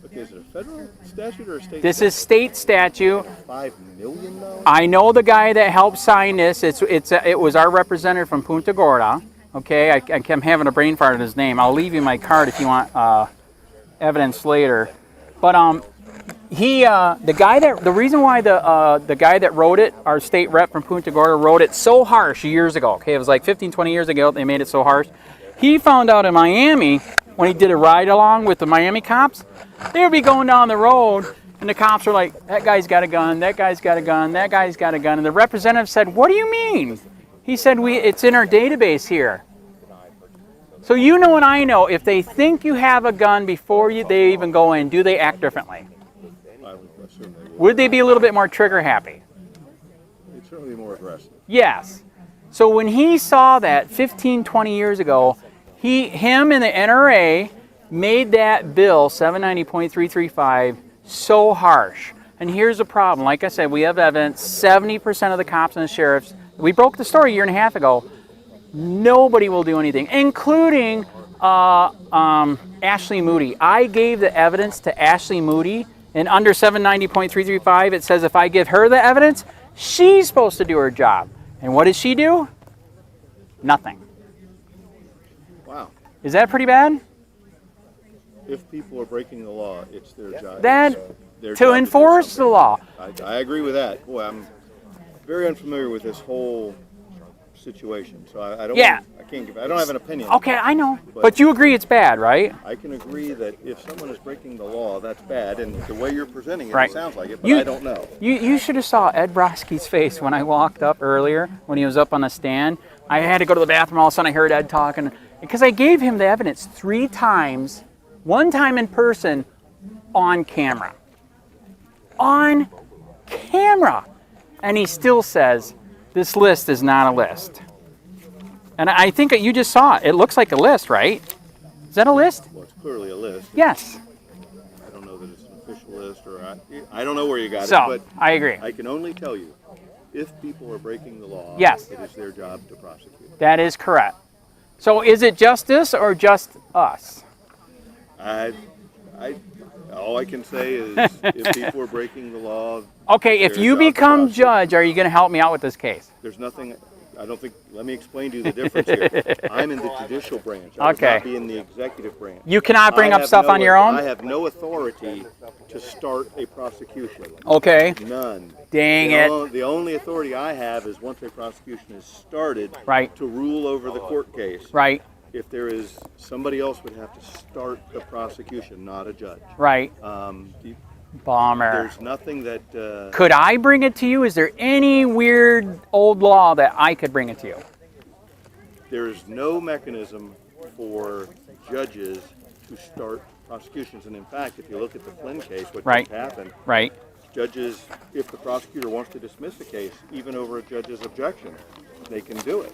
Okay, is it a federal statute or a state? This is state statute. $5 million? I know the guy that helped sign this. It was our representative from Punta Gorda. Okay, I'm having a brain fart in his name. I'll leave you my card if you want evidence later. But the reason why the guy that wrote it, our state rep from Punta Gorda, wrote it so harsh years ago. Okay, it was like 15, 20 years ago they made it so harsh. He found out in Miami when he did a ride along with the Miami cops, they would be going down the road and the cops were like, that guy's got a gun, that guy's got a gun, that guy's got a gun. And the representative said, what do you mean? He said, it's in our database here. So you know and I know, if they think you have a gun before they even go in, do they act differently? I would assume they would. Would they be a little bit more trigger happy? They'd certainly be more aggressive. Yes. So when he saw that 15, 20 years ago, him and the NRA made that bill, 790.335, so harsh. And here's the problem. Like I said, we have evidence. 70% of the cops and the sheriffs, we broke the story a year and a half ago, nobody will do anything, including Ashley Moody. I gave the evidence to Ashley Moody, and under 790.335, it says if I give her the evidence, she's supposed to do her job. And what does she do? Nothing. Wow. Is that pretty bad? If people are breaking the law, it's their job. To enforce the law. I agree with that. Boy, I'm very unfamiliar with this whole situation, so I don't. Yeah. I don't have an opinion. Okay, I know. But you agree it's bad, right? I can agree that if someone is breaking the law, that's bad, and the way you're presenting it, Right. it sounds like it, but I don't know. You should have saw Ed Brodsky's face when I walked up earlier, when he was up on the stand. I had to go to the bathroom, all of a sudden I heard Ed talking, because I gave him the evidence 3 times, 1 time in person, on camera. On camera! And he still says, this list is not a list. And I think that you just saw it. It looks like a list, right? Is that a list? Well, it's clearly a list. Yes. I don't know that it's an official list, or I don't know where you got So, it, but I agree. I can only tell you, if people are breaking the law, Yes. it is their job to prosecute. That is correct. So is it just us or just us? All I can say is if people are breaking the law. Okay, if their you job to become prosecute. judge, are you going to help me out with this case? There's nothing. I don't think. Let me explain to you the difference here. I'm in the judicial branch. I would Okay. not be in the executive branch. You cannot bring I up have stuff no- on your own? I have no authority to start a prosecution. Okay. None. Dang it. The only authority I have is once a prosecution is started, Right. to rule over the court case. Right. If there is, somebody else would have to start the prosecution, not a judge. Right. Bummer. There's nothing that. Could I bring it to you? Is there any weird old law that I could bring it to you? There is no mechanism for judges to start prosecutions. And in fact, if you look at the Flynn case, what Right. just happened, Right. judges, if the prosecutor wants to dismiss a case, even over a judge's objection, they can do it.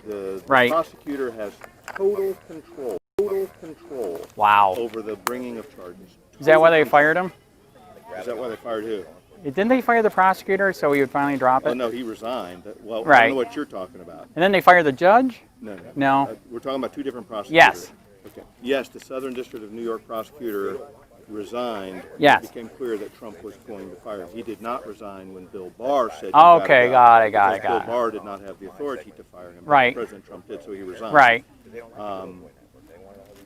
The Right. prosecutor has total control Wow. over the bringing of charges. Is that why they fired him? Is that why they fired who? Didn't they fire the prosecutor so he would finally drop it? Oh, no, he resigned. Well, I Right. don't know what you're talking about. And then they fired the judge? No. No. We're talking about 2 different prosecutors. Yes. Okay. Yes, the Southern District of New York prosecutor resigned. Yes. It became clear that Trump was going to fire him. He did not resign when Bill Barr said. Okay, got it. Because Bill Barr did not have the authority to fire him. Right. President Trump did, so he resigned. Right.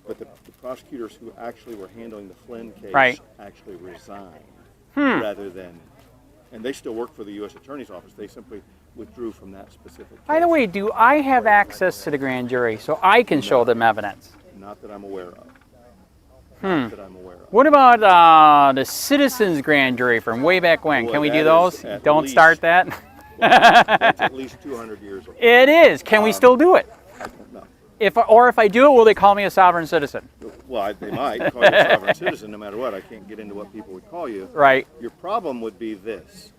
But the prosecutors who actually were handling the Flynn case Right. actually resigned rather than, and they still work for the U.S. Attorney's Office. They simply withdrew from that specific case. By the way, do I have access to the grand jury so I can show them evidence? Not that I'm aware of. Not that I'm aware of. What about the citizens grand jury from way back when? Boy, Can we do that those? is at Don't least- start that. That's at least 200 years old. It is. Can we still do it? No. If I do it, will they call me a sovereign citizen? Well, they might call you a sovereign citizen no matter what. I can't get into what people would call you. Right. Your problem would be this.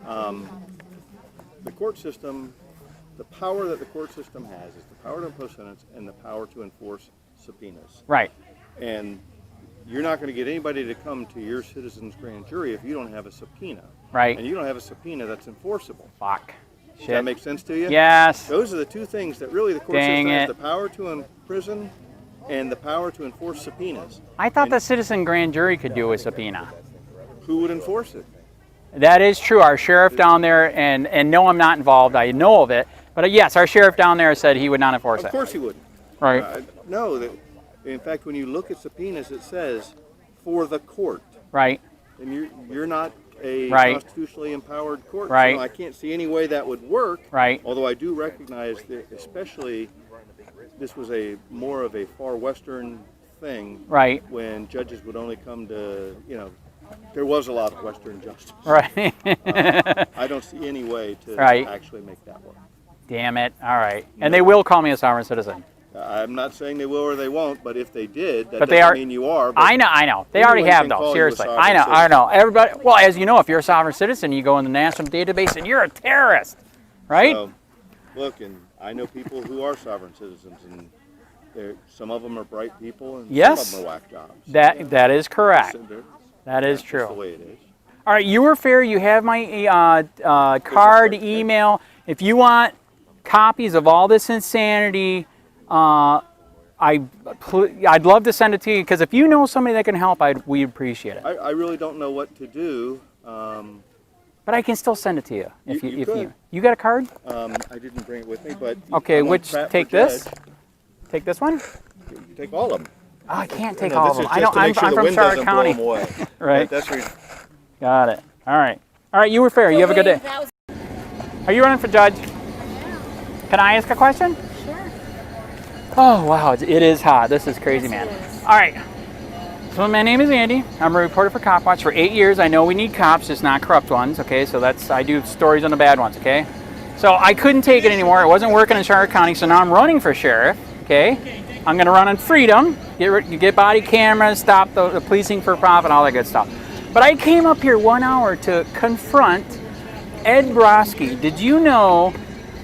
The court system, the power that the court system has is the power to impose sentence and the power to enforce subpoenas. Right. And you're not going to get anybody to come to your citizen's grand jury if you don't have a subpoena. Right. And you don't have a subpoena that's enforceable. Fuck. Does that make sense to you? Yes. Those are the two things that really the court Dang system has: it. the power to imprison and the power to enforce subpoenas. I thought the citizen grand jury could do a subpoena. Who would enforce it? That is true. Our sheriff down there, and no, I'm not involved. I know of it. But yes, our sheriff down there said he would not enforce it. Of course he wouldn't. Right. No, in fact, when you look at subpoenas, it says for the court. Right. And you're not a Right. constitutionally empowered court. Right. So I can't see any way that would work. Right. Although I do recognize that, especially, this was more of a far western thing. Right. When judges would only come to, there was a lot of western justice. Right. I don't see any way to Right. actually make that work. Damn it. All right. And they will call me a sovereign citizen. I'm not saying they will or they won't, but if they did, that But they doesn't are- mean you are. But I know. They already anyone have can though. call you a Seriously. sovereign I know. citizen. Everybody. Well, as you know, if you're a sovereign citizen, you go in the national database and you're a terrorist, right? So, look, and I know people who are sovereign citizens, and some of them are bright people, and Yes. some of them are whack jobs. That is correct. So That is that's true. just the way it is. All right, you were fair. You have my card, email. If you want copies of all this insanity, I'd love to send it to you, because if you know somebody that can help, we'd appreciate it. I really don't know what to do. But I can still send it to you if You you could. you got a card. I didn't bring it with me, but Okay, I'm on which track for take this? judge. Take this one. You can take all of them. Oh, I can't take No, all this of them. is I just don't. to make sure I'm the from wind Charlotte doesn't blow County. 'em away. Right. That's re- Got it. All right. All right. You were fair. You have a good day. That was Are you running for judge? Can I ask a question? sure. Oh wow, it is hot. This is crazy, man. All right. So my name is Andy. I'm a reporter for COPWATCH for 8 years. I know we need cops, just not corrupt ones. Okay, so I do stories on the bad ones. Okay. So I couldn't take it anymore. It wasn't working in Charlotte County, so now I'm running for sheriff. Okay. I'm going to run on freedom. Get body cameras, stop the policing for profit, all that good stuff. But I came up here 1 hour to confront Ed Brodsky. Did you know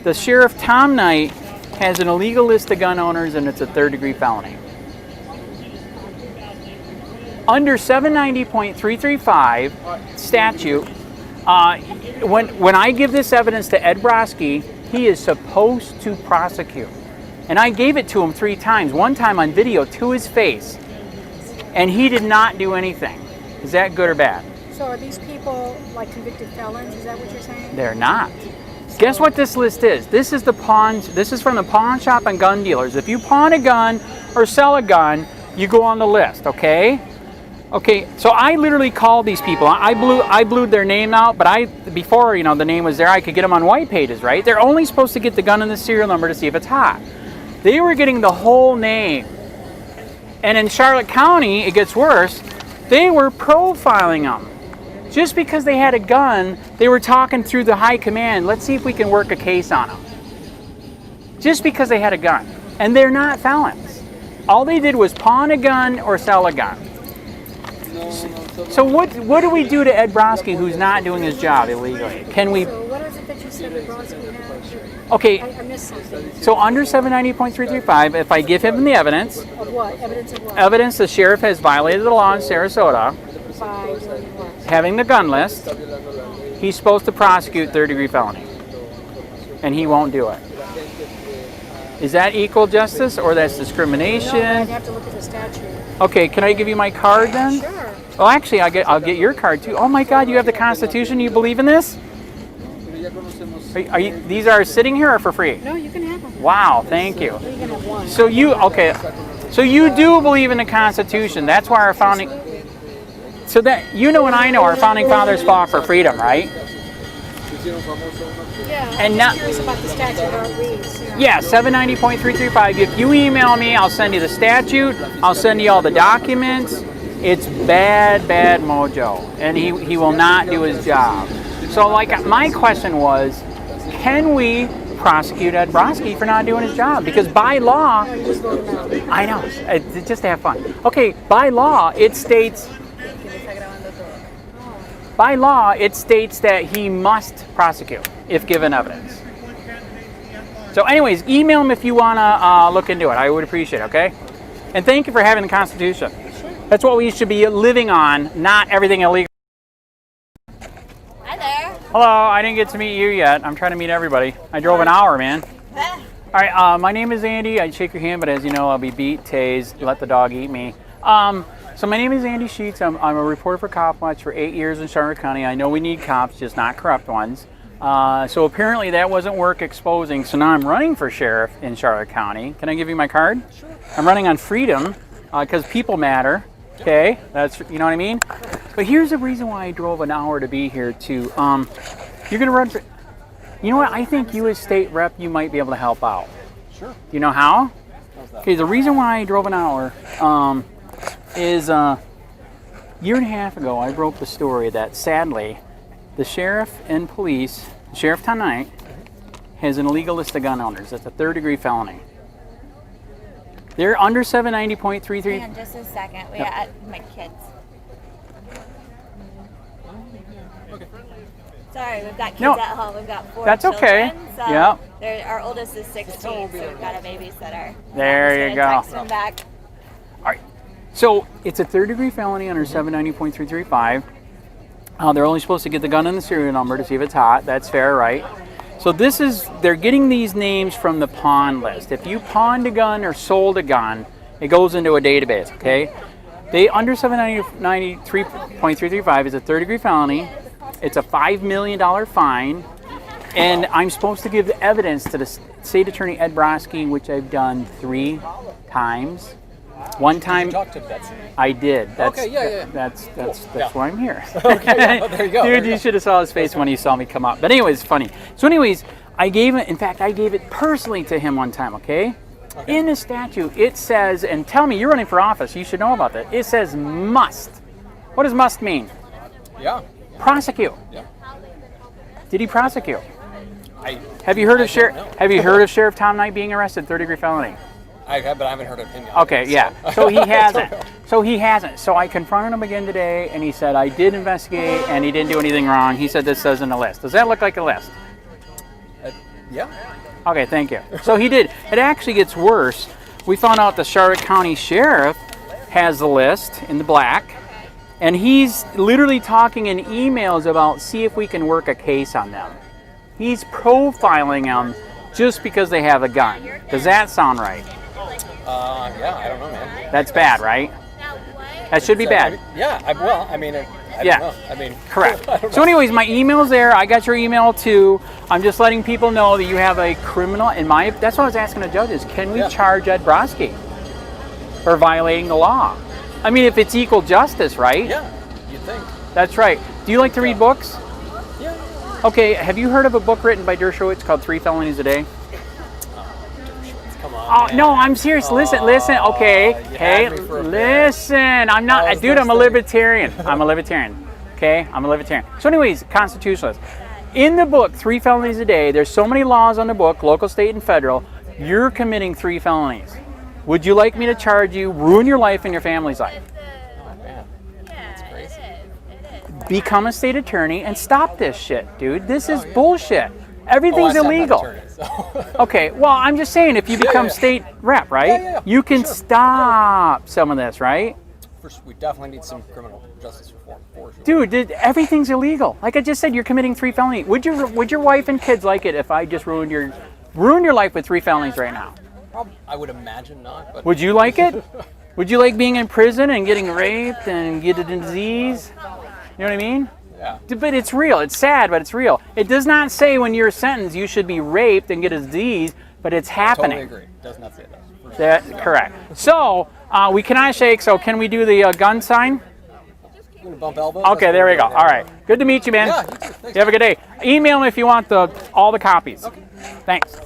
the Sheriff Tom Knight has an illegal list of gun owners, and it's a third-degree felony? Under 790.335 statute, when I give this evidence to Ed Brodsky, he is supposed to prosecute. And I gave it to him 3 times, one time on video to his face, and he did not do anything. Is that good or bad? So are these people like convicted felons? Is that what you're saying? They're not. Guess what this list is? This is This is from the pawn shop and gun dealers. If you pawn a gun or sell a gun, you go on the list, okay? Okay, so I literally called these people. I blew their name out, but before the name was there, I could get them on white pages, right? They're only supposed to get the gun and the serial number to see if it's hot. They were getting the whole name. And in Charlotte County, it gets worse. They were profiling them. Just because they had a gun, they were talking through the high command, let's see if we can work a case on them. Just because they had a gun. And they're not felons. All they did was pawn a gun or sell a gun. So what do we do to Ed Brodsky, who's not doing his job illegally? Can we... So what is it that you said that Brodsky had? Okay, I missed something. so under 790.335, if I give him the evidence, Of what? Evidence of what? evidence the sheriff has violated the law in Sarasota, By doing what? having the gun list, he's supposed to prosecute third-degree felony. And he won't do it. Is that equal justice or that's No, I'd discrimination? have to look at the statute. Okay, can I give you my card then? Sure. Well, actually, I'll get your card too. Oh my God, you have the Constitution? You believe in this? These are sitting here or for free? No, you can have them. Wow, thank you. You can have one. So you do believe in the Constitution. That's why our founding... So that, and I know our founding fathers fought for freedom, right? Yeah, And I'm now- just curious about the statute, how it reads. You know. Yeah, 790.335. If you email me, I'll send you the statute. I'll send you all the documents. It's bad, bad mojo, and he will not do his job. So, like, my question was, can we prosecute Ed Brodsky for not doing his job? Because by law, I know, it's just to have fun. Okay, by law, it states that he must prosecute if given evidence. So anyways, email him if you want to look into it. I would appreciate it, okay? And thank you for having the Constitution. That's what we should be living on, not everything illegal. Hi there. Hello, I didn't get to meet you yet. I'm trying to meet everybody. I drove an hour, man. All right, my name is Andy. I'd shake your hand, but as you know, I'll be beat, tased, let the dog eat me. So my name is Andy Sheets. I'm a reporter for COPWATCH for 8 years in Charlotte County. I know we need cops, just not corrupt ones. So apparently that wasn't worth exposing. So now I'm running for sheriff in Charlotte County. Can I give you my card? Sure. I'm running on freedom because people matter. Okay, that's, you know what I mean? But here's the reason why I drove an hour to be here too. You're gonna run for, you know what? I think you as state rep, you might be able to help out. Sure. You know how? Okay, the reason why I drove an hour is a year and a half ago I broke the story that sadly the sheriff and police, Sheriff tonight, has an illegal list of gun owners. That's a third-degree felony. They're under 790.33. Hang on just a second. We Yep. got my kids. Sorry, we've got kids No, at home. We've got 4 that's children. okay. So Yep. our oldest is 16, so we've got a babysitter. There I'm you just go. gonna text him back. All right. So it's a third-degree felony under 790.335. They're only supposed to get the gun and the serial number to see if it's hot. That's fair, right? So they're getting these names from the pawn list. If you pawned a gun or sold a gun, it goes into a database, okay? They under 793.335 is a third-degree felony. It's a $5 million fine. And I'm supposed to give the evidence to the State Attorney Ed Brodsky, which I've done 3 times. One time, I did. That's, okay, yeah. That's why I'm here. Okay, there you go. Dude, you should have saw his face when he saw me come up. But anyways, funny. So anyways, I gave it personally to him one time, okay? In the statute, it says, and tell me, you're running for office, you should know about that. It says must. What does must mean? Yeah. Prosecute. Yeah. Did he prosecute? Have you heard of Sheriff Tom Knight being arrested, third-degree felony? I have, but I haven't heard of him yet. Okay, yeah. So he hasn't. So I confronted him again today, and he said, I did investigate, and he didn't do anything wrong. He said this says in the list. Does that look like a list? Yeah. Okay, thank you. So he did. It actually gets worse. We found out the Charlotte County Sheriff has the list in the black, and he's literally talking in emails about see if we can work a case on them. He's profiling them just because they have a gun. Does that sound right? Yeah, I don't know, man. That's bad, right? That should be bad. I don't know. I mean, correct. So anyways, my email's there. I got your email too. I'm just letting people know that you have a criminal. That's what I was asking the judges. Can we charge Ed Brodsky for violating the law? I mean, if it's equal justice, right? Yeah, you'd think. That's right. Do you like to read books? Yeah. Okay, have you heard of a book written by Dershowitz called 3 Felonies a Day? Come on. Oh, man. no, I'm serious. Listen. Okay. Hey, listen. I'm not, dude, I'm a libertarian. I'm a libertarian. Okay? I'm a libertarian. So anyways, constitutionalist. In the book, 3 Felonies a Day, there's so many laws on the book, local, state, and federal. You're committing 3 felonies. Would you like me to charge you, ruin your life and your family's life? Oh, man. That's crazy. Become a state attorney and stop this shit, dude. This is bullshit. Everything's illegal. Okay, well, I'm just saying, if you become state rep, right, you can stop some of this, right? First, we definitely need some criminal justice reform, for Dude, sure. everything's illegal. Like I just said, you're committing 3 felonies. Would your wife and kids like it if I just ruined your life with 3 felonies right now? I would imagine not. But Would you like it? Would you like being in prison and getting raped and getting a disease? You know what I mean? Yeah. But it's real. It's sad, but it's real. It does not say when you're sentenced you should be raped and get a disease, but it's happening. Totally agree. It does not say that. Correct. So we cannot shake. So can we do the gun sign? I'm gonna bump elbows. Okay, there we go. All right. Good to meet you, man. Yeah, you too. Thanks. You have a good day. Email me if you want all the copies. Okay. Thanks.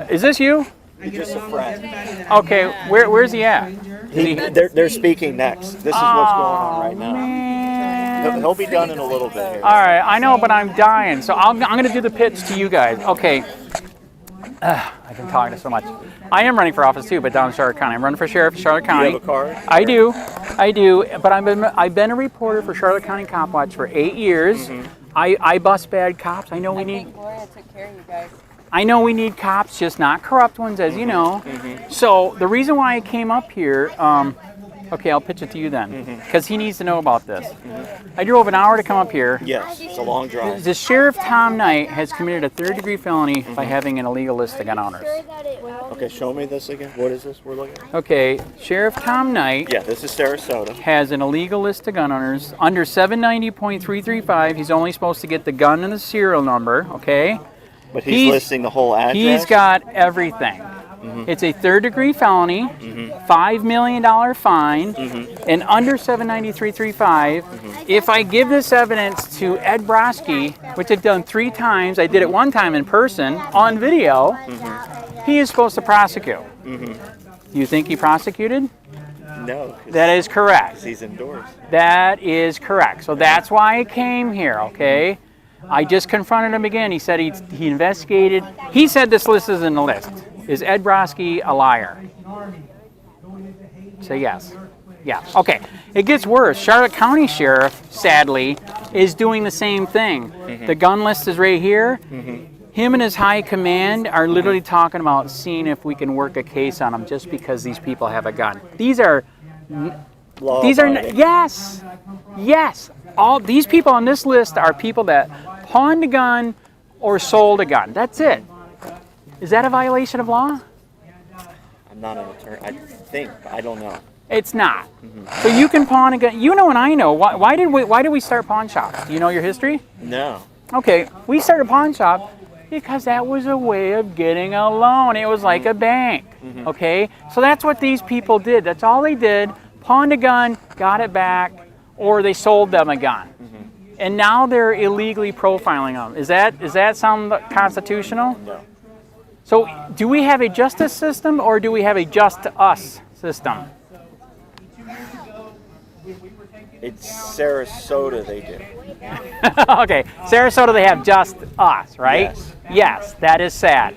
Is this you? Just a friend. Okay, where's he at? They're speaking next. This is what's going on right now. Man. He'll be done in a little bit here. All right, I know, but I'm dying. So I'm going to do the pitch to you guys. Okay. I've been talking so much. I am running for office too, but down in Charlotte County. I'm running for sheriff in Charlotte County. Do you have a card? I do. But I've been a reporter for Charlotte County COPWATCH for 8 years. I bust bad cops. I know we need. Gloria took care of you guys. I know we need cops, just not corrupt ones, as you know. So the reason why I came up here, okay, I'll pitch it to you then, because he needs to know about this. I drove an hour to come up here. Yes, it's a long drive. The Sheriff Tom Knight has committed a third-degree felony by having an illegal list of gun owners. Okay, show me this again. What is this we're looking at? Okay, Sheriff Tom Knight. Yeah, this is Sarasota. Has an illegal list of gun owners. Under 790.335, he's only supposed to get the gun and the serial number, okay? But he's listing the whole address? He's got everything. It's a third-degree felony, $5 million fine, and under 793.35. If I give this evidence to Ed Brodsky, which I've done 3 times, I did it 1 time in person on video, he is supposed to prosecute. You think he prosecuted? No. That is correct. He's endorsed. That is correct. So that's why I came here, okay? I just confronted him again. He said he investigated. He said this list is in the list. Is Ed Brodsky a liar? Say yes. Yeah. Okay. It gets worse. Charlotte County Sheriff, sadly, is doing the same thing. The gun list is right here. Him and his high command are literally talking about seeing if we can work a case on them just because these people have a gun. These are yes. All these people on this list are people that pawned a gun or sold a gun. That's it. Is that a violation of law? I'm not an attorney. I think. I don't know. It's not. So you can pawn a gun. You know and I know. Why did we start pawn shops? Do you know your history? No. Okay, we started a pawn shop because that was a way of getting a loan. It was like a bank. Okay? So that's what these people did. That's all they did. Pawned a gun, got it back, or they sold them a gun. And now they're illegally profiling them. Does that sound constitutional? No. So do we have a justice system or do we have a just to us system? It's Sarasota they do. Okay, Sarasota they have just us, right? Yes. Yes, that is sad.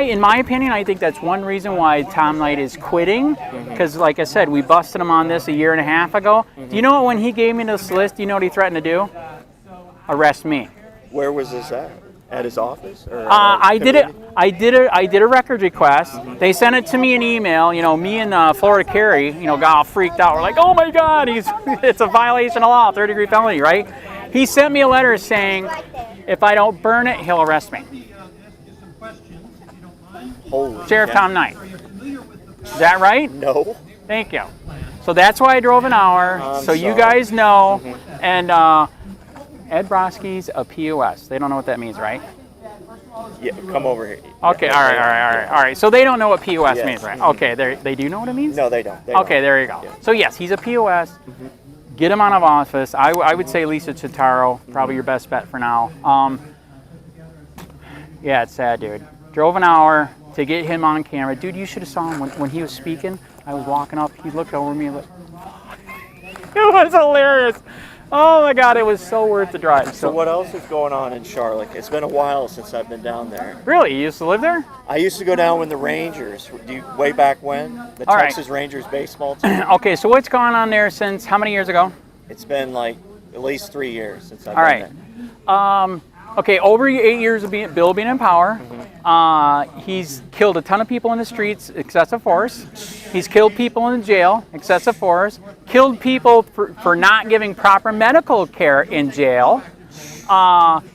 In my opinion, I think that's one reason why Tom Knight is quitting. Because like I said, we busted him on this a year and a half ago. Do you know what, when he gave me this list, do you know what he threatened to do? Arrest me. Where was this at? At his office? Or I did a record request. They sent it to me in email. You know, me and Florida Carey, got all freaked out. We're like, oh my God, it's a violation of law, 3rd-degree felony, right? He sent me a letter saying, if I don't burn it, he'll arrest me. Holy Sheriff Tom Knight. Is that right? No. Thank you. So that's why I drove an hour, so you guys know. And Ed Brodsky's a POS. They don't know what that means, right? Yeah, come over here. Okay, all right. So they don't know what POS means, right? Okay, they do know what it means? No, they don't. Okay, there you go. Yeah. So yes, he's a POS. Get him out of office. I would say Lisa Chitaro, probably your best bet for now. Yeah, it's sad, dude. Drove an hour to get him on camera. Dude, you should have saw him when he was speaking. I was walking up. He looked over me and like, it was hilarious. Oh my God, it was so worth the drive. So what else is going on in Charlotte? It's been a while since I've been down there. Really? You used to live there? I used to go down with the Rangers. Way back when? The Texas Rangers baseball team. Okay, so what's gone on there since how many years ago? It's been like at least 3 years since I've been there. Okay, over 8 years of Bill being in power, he's killed a ton of people in the streets, excessive force. He's killed people in jail, excessive force. Killed people for not giving proper medical care in jail.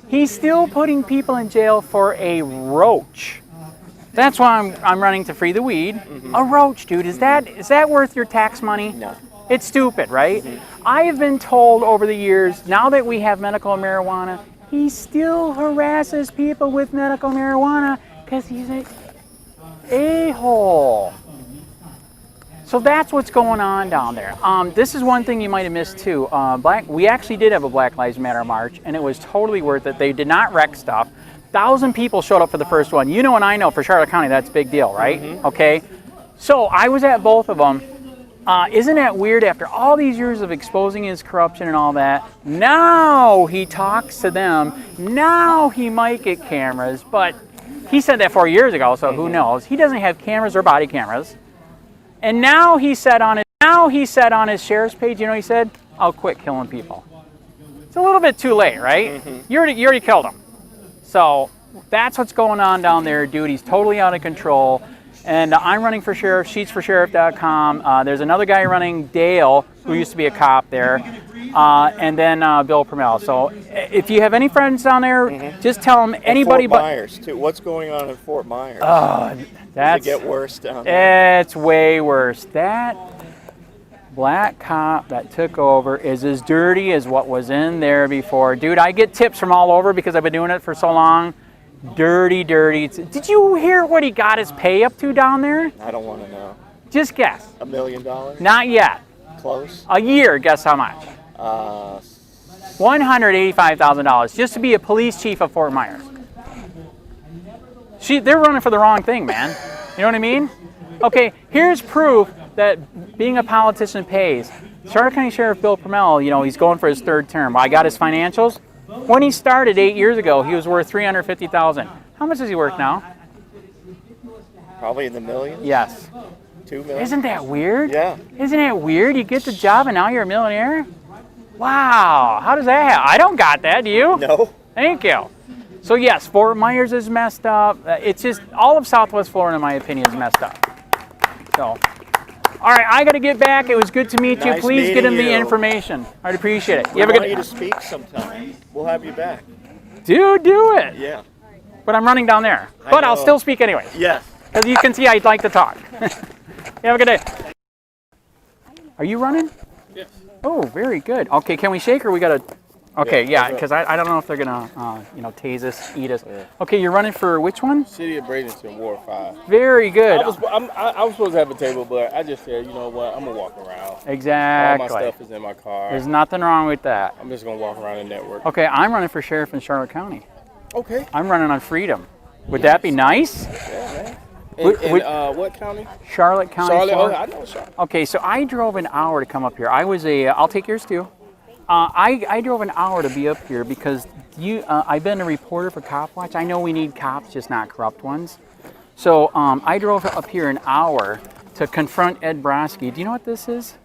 He's still putting people in jail for a roach. That's why I'm running to free the weed. A roach, dude, is that worth your tax money? No. It's stupid, right? I have been told over the years, now that we have medical marijuana, he still harasses people with medical marijuana because he's an a-hole. So that's what's going on down there. This is one thing you might have missed too. We actually did have a Black Lives Matter march, and it was totally worth it. They did not wreck stuff. 1,000 people showed up for the first one. You know, and I know for Charlotte County, that's a big deal, right? Okay. So I was at both of them. Isn't that weird? After all these years of exposing his corruption and all that, now he talks to them. Now he might get cameras, but he said that 4 years ago, so who knows? He doesn't have cameras or body cameras. And now he said on his sheriff's page, you know, he said, "I'll quit killing people." It's a little bit too late, right? You already killed him. So that's what's going on down there, dude. He's totally out of control. And I'm running for sheriff, SHEETS4SHERIFF.com. There's another guy running, Dale, who used to be a cop there. And then Bill PRUMMELL. So if you have any friends down there, just tell them anybody Fort Myers, too. What's going on in Fort Myers? Does it get worse down there? It's way worse. That black cop that took over is as dirty as what was in there before. Dude, I get tips from all over because I've been doing it for so long. Dirty, dirty. Did you hear what he got his pay up to down there? I don't want to know. Just guess. $1 million? Not yet. Close? A year, guess how much? $185,000 just to be a police chief of Fort Myers. They're running for the wrong thing, man. You know what I mean? Okay, here's proof that being a politician pays. Charlotte County Sheriff Bill PRUMMELL, you know, he's going for his 3rd term. I got his financials. When he started 8 years ago, he was worth $350,000. How much is he worth now? Probably in the millions? Yes. 2 million? Isn't that weird? Yeah. Isn't it weird? You get the job and now you're a millionaire? Wow. How does that happen? I don't got that. Do you? No. Thank you. So yes, Fort Myers is messed up. It's just all of Southwest Florida, in my opinion, is messed up. So, all right, I got to get back. It was good to meet you. Nice Please get him the meeting you. information. I'd appreciate it. We You have a want good. you to speak sometime. We'll have you back. Dude, do it. Yeah. But I'm running down there. But I'll still speak anyway. Yes. Because you can see I'd like to talk. You have a good day. Are you running? Yes. Oh, very good. Okay, can we shake or we got to... Okay, yeah, because I don't know if they're going to, you know, tase us, eat us. Yeah. Okay, you're running for which one? City of Bradenton, Ward 5. Very good. I was supposed to have a table, but I just said, you know what, I'm going to walk around. Exactly. All my stuff is in my car. There's nothing wrong with that. I'm just going to walk around the network. Okay, I'm running for sheriff in Charlotte County. Okay. I'm running on Freedom. Would that be nice? Yeah, man. What county? Charlotte County. Charlotte. Florida. Oh, I know Charlotte. Okay, so I drove an hour to come up here. I'll take yours too. I drove an hour to be up here because I've been a reporter for COPWATCH. I know we need cops, just not corrupt ones. So I drove up here an hour to confront Ed Brodsky. Do you know what this is?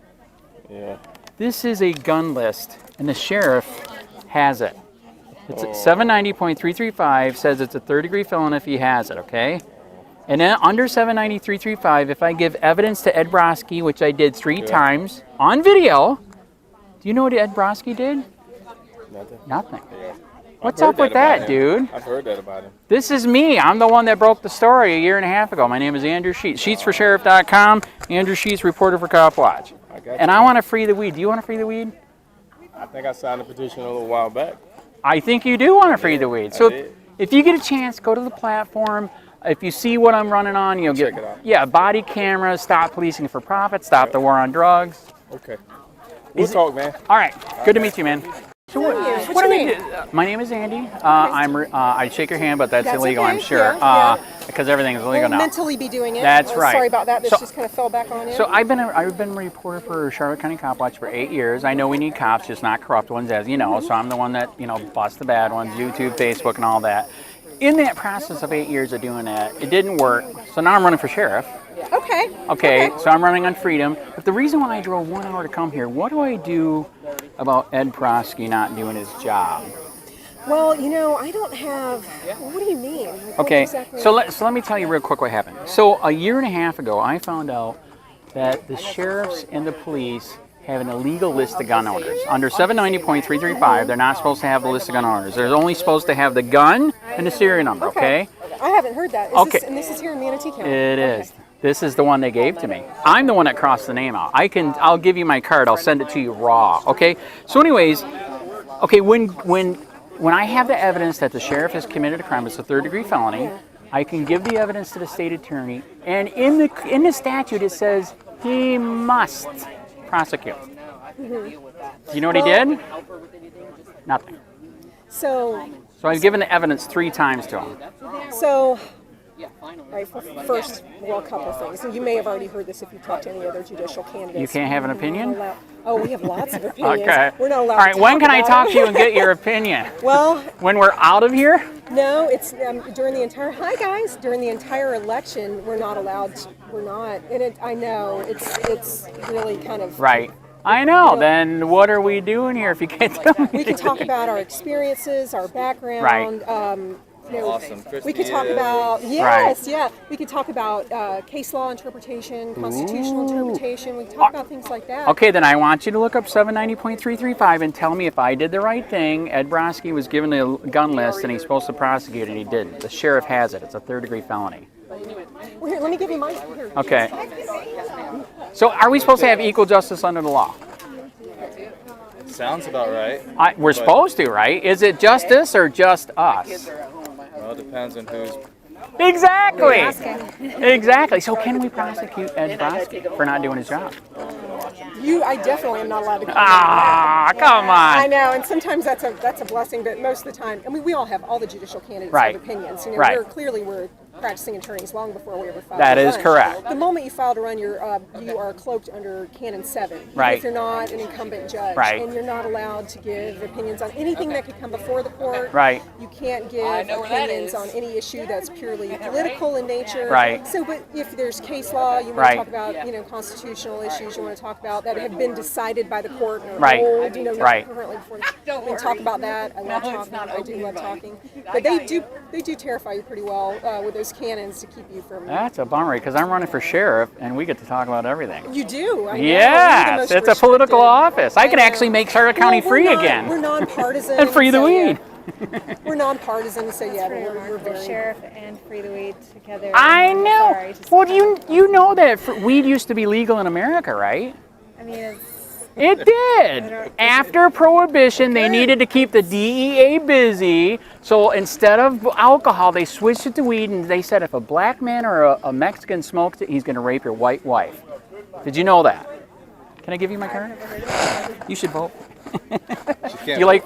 Yeah. This is a gun list, and the sheriff has it. It's 790.335 says it's a 3rd-degree felon if he has it, okay? And then under 790.335, if I give evidence to Ed Brodsky, which I did 3 times on video, do you know what Ed Brodsky did? Nothing. Nothing. Yeah. What's up with that, dude? I've heard that about him. This is me. I'm the one that broke the story a year and a half ago. My name is Andrew Sheets. SHEETS4SHERIFF.com. Andrew Sheets, reporter for COPWATCH. And I want to free the weed. Do you want to free the weed? I think I signed a petition a little while back. I think you do want to free the weed. So if you get a chance, go to the platform. If you see what I'm running on, you'll check it out. Yeah, body cameras, stop policing for profit, stop the war on drugs. Okay. We'll talk, man. All right. Good to meet you, man. So What's what your do we name? do? My name is Andy. I shake your hand, but that's illegal, okay. I'm sure, Yeah. Because everything's illegal now. Mentally be doing it. That's right. Sorry about that. This So- just kind of fell back on you. So I've been a reporter for Charlotte County COPWATCH for 8 years. I know we need cops, just not corrupt ones, as you know. So I'm the one that, you know, busts the bad ones, YouTube, Facebook, and all that. In that process of 8 years of doing that, it didn't work. So now I'm running for sheriff. Okay, so I'm running on Freedom. But the reason why I drove 1 hour to come here, what do I do about Ed Brodsky not doing his job? Well, you know, I don't have. What do you mean? Like, Okay, exactly? so let me tell you real quick what happened. So a year and a half ago, I found out that the sheriffs and the police have an illegal list of gun owners. Under 790.335, they're not supposed to have the list of gun owners. They're only supposed to have the gun and the serial number, okay? I haven't heard that. And this is here in Manatee County. It is. This is the one they gave to me. I'm the one that crossed the name out. I'll give you my card. I'll send it to you raw, okay? So anyways, okay, when I have the evidence that the sheriff has committed a crime, it's a 3rd-degree felony, I can give the evidence to the state attorney, and in the statute it says he must prosecute. Do you know what he did? Nothing. So I've given the evidence 3 times to him. So, right, first, well, a couple of things. And you may have already heard this if you talked to any other judicial candidates. You can't have an opinion? Oh, we have lots of opinions. Okay. We're not allowed All right, to when talk can I about talk it. to you and get your opinion? Well, when we're out of here? No, it's during the entire, hi guys, during the entire election, we're not allowed to, we're not, and I know, it's really kind of. Right. I know. Then what are we doing here if you can't tell me? We can talk about our experiences, our background. Right. You know, Awesome. We could talk about, yes, yeah. We could talk about case law interpretation, constitutional interpretation. We can talk about things like that. Okay, then I want you to look up 790.335 and tell me if I did the right thing. Ed Brodsky was given a gun list and he's supposed to prosecute and he didn't. The sheriff has it. It's a 3rd-degree felony. Well, here, let me give you mine. Here. Okay. So are we supposed to have equal justice under the law? Sounds about right. We're supposed to, right? Is it justice or just us? Well, it depends on who's... Exactly. Exactly. So can we prosecute Ed Brodsky for not doing his job? I definitely am not allowed to. Come on. I know, and sometimes that's a blessing, but most of the time, I mean, we all have, all the judicial candidates have opinions. You know, we're practicing attorneys long before we ever filed. That is correct. The moment you file to run, you are cloaked under Canon 7. Right. If you're not an incumbent judge, and you're not allowed to give opinions on anything that could come before the court. Right. You can't give opinions on any issue that's purely political in nature. Right. So, but if there's case law, you want to talk about, you know, constitutional issues. You want to talk about that have been decided by the court or old, you know, not currently before. We can talk about that. I love talking. I do love talking. But they do terrify you pretty well with those canons to keep you from. That's a bummer because I'm running for sheriff and we get to talk about everything. You do. I know. Yes, it's a political office. I can actually make Charlotte County free again. We're nonpartisan. And free the weed. We're nonpartisan, so yeah, we're very sheriff and free the weed together. I know. Well, you know that weed used to be legal in America, right? I mean, it did. After Prohibition, they needed to keep the DEA busy. So instead of alcohol, they switched it to weed, and they said if a black man or a Mexican smokes it, he's going to rape your white wife. Did you know that? Can I give you my card? You should vote. You like?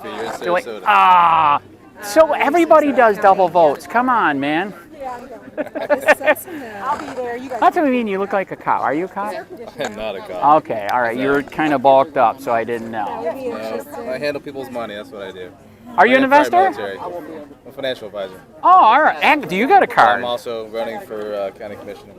So everybody does double votes. Come on, man. I'll be there. You guys. That's what I mean. You look like a cop. Are you a cop? I'm not a cop. Okay, all right. You're kind of bulked up, so I didn't know. I handle people's money. That's what I do. Are you an investor? I'm a financial advisor. Oh, all right. Do you got a card? I'm also running for county commissioner.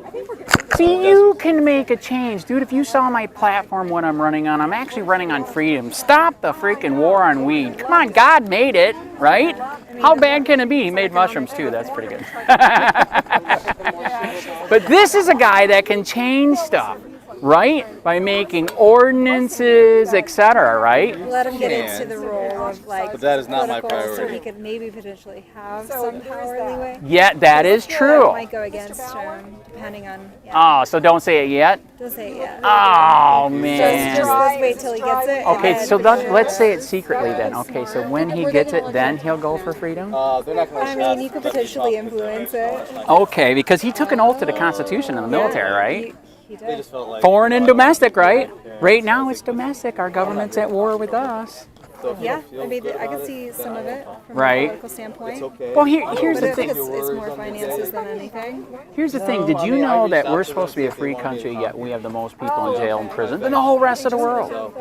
See, you can make a change. Dude, if you saw my platform, what I'm running on, I'm actually running on freedom. Stop the freaking war on weed. Come on, God made it, right? How bad can it be? He made mushrooms, too. That's pretty good. But this is a guy that can change stuff, right? By making ordinances, etc., right? Let him get into the role of like. But that is not my political, priority. So he could maybe potentially have some power leeway. Yeah, that is true. It might go against him, depending on. Yeah. Oh, so don't say it yet? Don't say it yet. Oh, man. Just let's wait till he gets it. Okay, so let's say it secretly then. Okay, so when he gets it, then he'll go for freedom? They're not going to. I mean, you could potentially influence it. Okay, because he took an oath to the Constitution in the military, right? He did. Foreign and domestic, right? Right now it's domestic. Our government's at war with us. Yeah, I mean, I can see some of it from Right. a political standpoint. Well, here's But the I think thing. it's more finances than anything. Here's the thing. Did you know that we're supposed to be a free country, yet we have the most people in jail and prison than the whole rest of the world?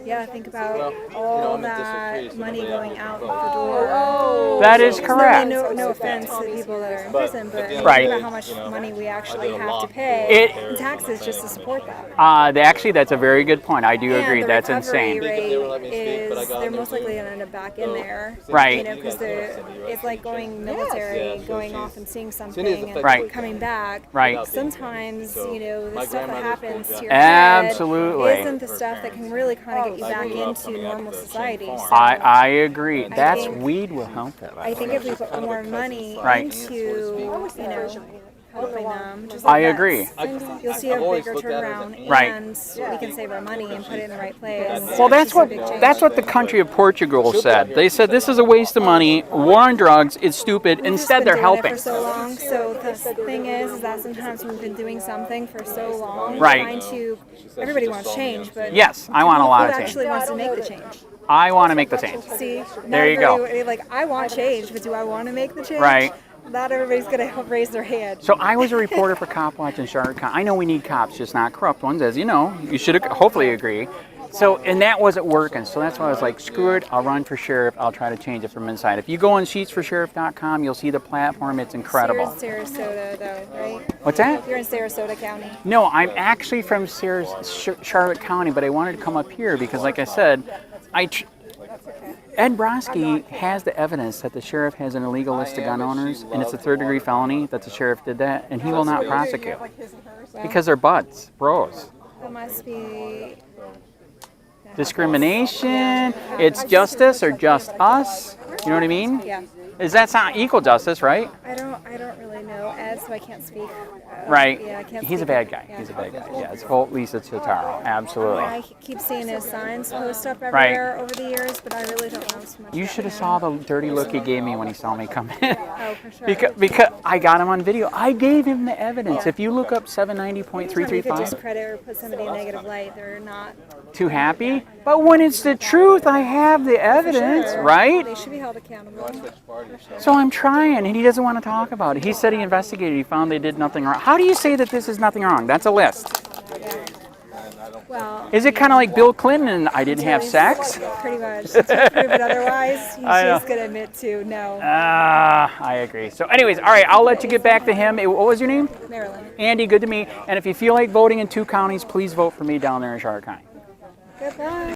Yeah, think about all that money going out the door. That is correct. I mean, no offense to the people that are in prison, but think Right. about how much money we actually have to pay in taxes just to support that. Actually, that's a very good point. I do agree. The That's recovery insane. rate is they're most likely going to end up back in there. Right. You know, because it's like going military, going off and seeing something and Right. coming back. Right. Sometimes, you know, the stuff that happens to your Absolutely. head isn't the stuff that can really kind of get you back into normal society. So I agree. think Weed will help that. I think if we put more money Right. into, you know, helping them. Just I like agree. that. You'll see a bigger turnaround, Right. and we can save our money and put it in the right place. Well, that's what the country of Portugal said. They said this is a waste of money. War on drugs is stupid. Instead, they're helping. For so long. So the thing is that sometimes we've been doing something for so long, Right. trying to. Everybody wants change, but Yes, I want a lot of who change. actually wants to make the change? I want to make the change. See, There you go. Like I want change, but do I want to make the change? Right. Not everybody's gonna raise their hand. So I was a reporter for COPWATCH in Charlotte County. I know we need cops, just not corrupt ones, as you know. You should hopefully agree. So, and that wasn't working. So that's why I was like, screw it, I'll run for sheriff. I'll try to change it from inside. If you go on sheets4sheriff.com, you'll see the platform. It's incredible. You're in Sarasota, though, right? What's that? You're in Sarasota County. No, I'm actually from Charlotte County, but I wanted to come up here because, like I said, Ed Brodsky has the evidence that the sheriff has an illegal list of gun owners, and it's a third-degree felony that the sheriff did that, and he will not prosecute because they're buds, bros. That must be Discrimination. It's justice or just us. You know what I mean? Yeah. Is that not equal justice, right? I don't really know Ed, so I can't speak. Right. Yeah, I can't He's a speak. bad guy. Yeah. He's a bad guy. Yeah, it's full Lisa Totaro. Absolutely. I keep seeing his signs post up Right. everywhere over the years, but I really don't know so much. You about should have him. saw the dirty look he gave me when he saw me come in. Oh, for sure. Because I got him on video. I gave him the evidence. Yeah. If you look up Anytime you could 790.335, discredit or put somebody in negative light, they're not. too happy. But when it's the truth, I have the evidence, Sure. right? They should be held accountable. So I'm trying, and he doesn't want to talk about it. He said he investigated. He found they did nothing wrong. How do you say that this is nothing wrong? That's a list. Well, Is it kind of like Bill Clinton and I didn't have sex? Pretty much. To prove it otherwise, he's I know. just going to admit to no. I agree. So anyways, all right, I'll let you get back to him. What was your name? Maryland. Andy, good to meet. And if you feel like voting in 2 counties, please vote for me down there in Charlotte County. Goodbye.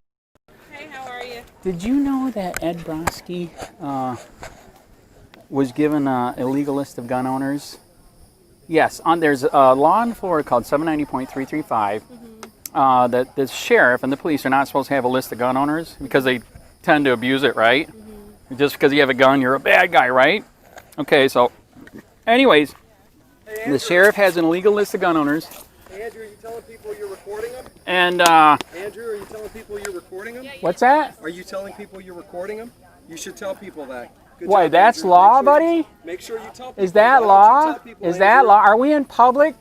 Hey, how are you? Did you know that Ed Brodsky was given an illegal list of gun owners? Yes, there's a law in Florida called 790.335 that the sheriff and the police are not supposed to have a list of gun owners because they tend to abuse it, right? Just because you have a gun, you're a bad guy, right? Okay, so anyways, the sheriff has an illegal list of gun owners. Hey, Andrew, are you telling people you're recording them? And, Andrew, are you telling people you're recording them? what's that? Are you telling people you're recording them? You should tell people that. Good Why, job, that's Andrew. law, Make sure buddy? Make sure you tell people. Is that Why don't you law? tell people, Is that Andrew? law? Are we in public?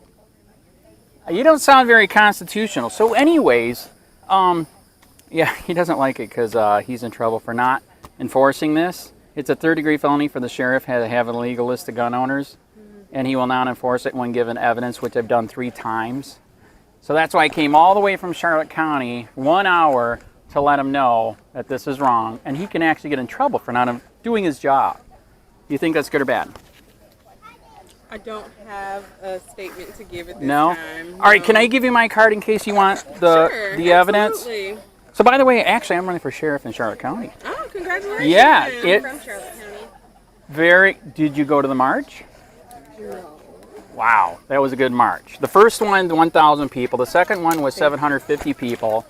You don't sound very constitutional. So anyways, yeah, he doesn't like it because he's in trouble for not enforcing this. It's a third-degree felony for the sheriff to have an illegal list of gun owners, and he will not enforce it when given evidence, which I've done 3 times. So that's why I came all the way from Charlotte County, 1 hour, to let him know that this is wrong, and he can actually get in trouble for not doing his job. Do you think that's good or bad? I don't have a statement to give at this No? time. All right, can I give you my card in case you want Sure, the evidence? absolutely. So by the way, actually, I'm running for sheriff in Charlotte County. Oh, congratulations. Yeah, I'm from Charlotte County. Did you go to the march? No. Wow, that was a good march. The first one, 1,000 people. The second one was 750 people.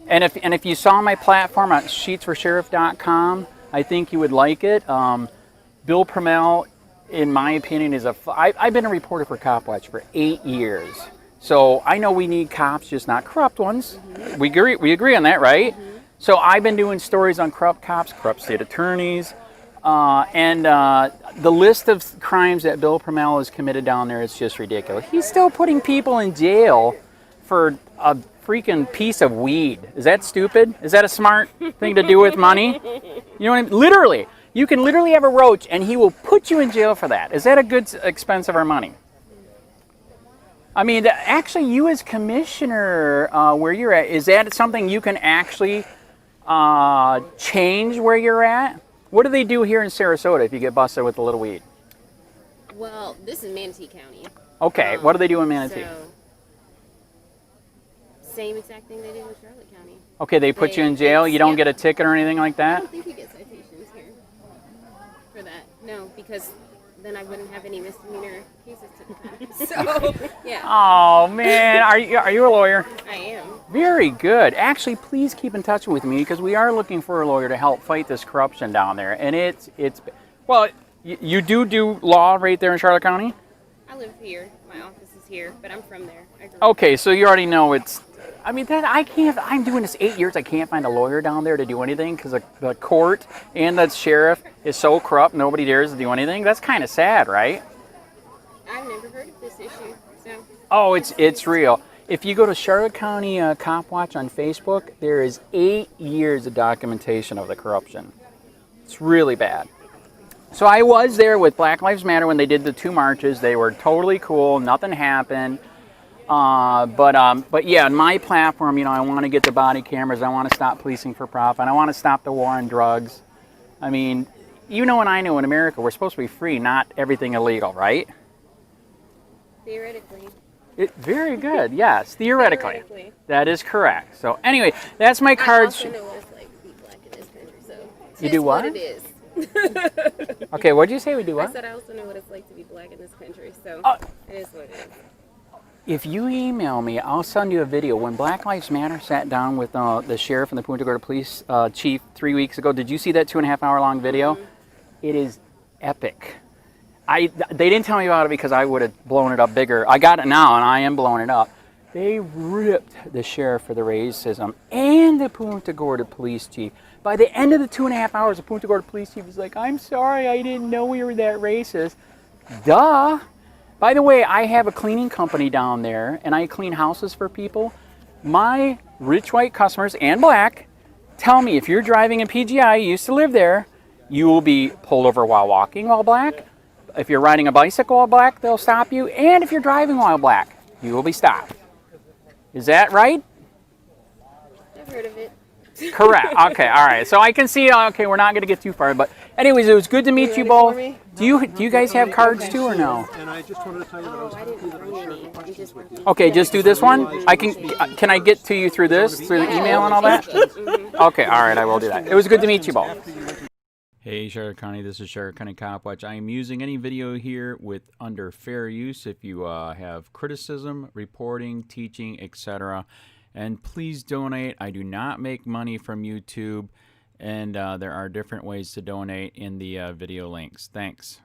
And if you saw my platform at sheets4sheriff.com, I think you would like it. Bill PRUMMELL, in my opinion, I've been a reporter for COPWATCH for 8 years. So I know we need cops, just not corrupt ones. We agree on that, right? So I've been doing stories on corrupt cops, corrupt state attorneys, and the list of crimes that Bill PRUMMELL has committed down there is just ridiculous. He's still putting people in jail for a freaking piece of weed. Is that stupid? Is that a smart thing to do with money? You know what I mean? Literally. You can literally have a roach and he will put you in jail for that. Is that a good expense of our money? I mean, actually, you as commissioner, where you're at, is that something you can actually change where you're at? What do they do here in Sarasota if you get busted with a little weed? Well, this is Manatee County. Okay, what do they do in Manatee? So, same exact thing they did with Charlotte County. Okay, they put you in jail? You don't get a ticket or anything like I that? don't think we get citations here for that. No, because then I wouldn't have any misdemeanor cases to So, yeah. Oh, man. Are you a lawyer? I am. Very good. Actually, please keep in touch with me because we are looking for a lawyer to help fight this corruption down there. And well, you do law right there in Charlotte County? I live here. My office is here, but I'm from there. Okay, so you already know it's. I mean, that I can't. I'm doing this 8 years. I can't find a lawyer down there to do anything because the court and the sheriff is so corrupt. Nobody dares to do anything. That's kind of sad, right? I've never heard of this issue. So. Oh, it's real. If you go to Charlotte County Cop Watch on Facebook, there is 8 years of documentation of the corruption. It's really bad. So I was there with Black Lives Matter when they did the 2 marches. They were totally cool. Nothing happened. But yeah, on my platform, you know, I want to get the body cameras. I want to stop policing for profit. I want to stop the war on drugs. I mean, you know and I know in America, we're supposed to be free, not everything illegal, right? Theoretically. Very good. Yes, theoretically. That is correct. So anyway, that's my cards. I also know what it's like to be black in this country. So you do what? It is. Okay, what did you say? We do what? I said I also know what it's like to be black in this country, so it is what it is. If you email me, I'll send you a video. When Black Lives Matter sat down with the sheriff and the Punta Gorda police chief 3 weeks ago, did you see that 2.5 hour long video? Mm-hmm. It is epic. They didn't tell me about it because I would have blown it up bigger. I got it now, and I am blowing it up. They ripped the sheriff for the racism and the Punta Gorda police chief. By the end of the 2.5 hours, the Punta Gorda police chief was like, I'm sorry, I didn't know we were that racist. Duh. By the way, I have a cleaning company down there, and I clean houses for people. My rich white customers and black tell me if you're driving in PGI, you used to live there, you will be pulled over while walking while black. If you're riding a bicycle while black, they'll stop you. And if you're driving while black, you will be stopped. Is that right? I've heard of it. Correct. Okay. All right. So I can see. Okay, we're not going to get too far, but anyways, it was good to meet you both. Do you guys have cards too or no? And I just wanted to tell you that I was happy that I was sharing the questions with you. Okay, just do this one. Can I get to you through this, through the email and all that? Okay. All right. I will do that. It was good to meet you both. Hey, Charlotte County. This is Charlotte County Cop Watch. I am using any video here with under fair use. If you have criticism, reporting, teaching, etc. And please donate. I do not make money from YouTube, and there are different ways to donate in the video links. Thanks.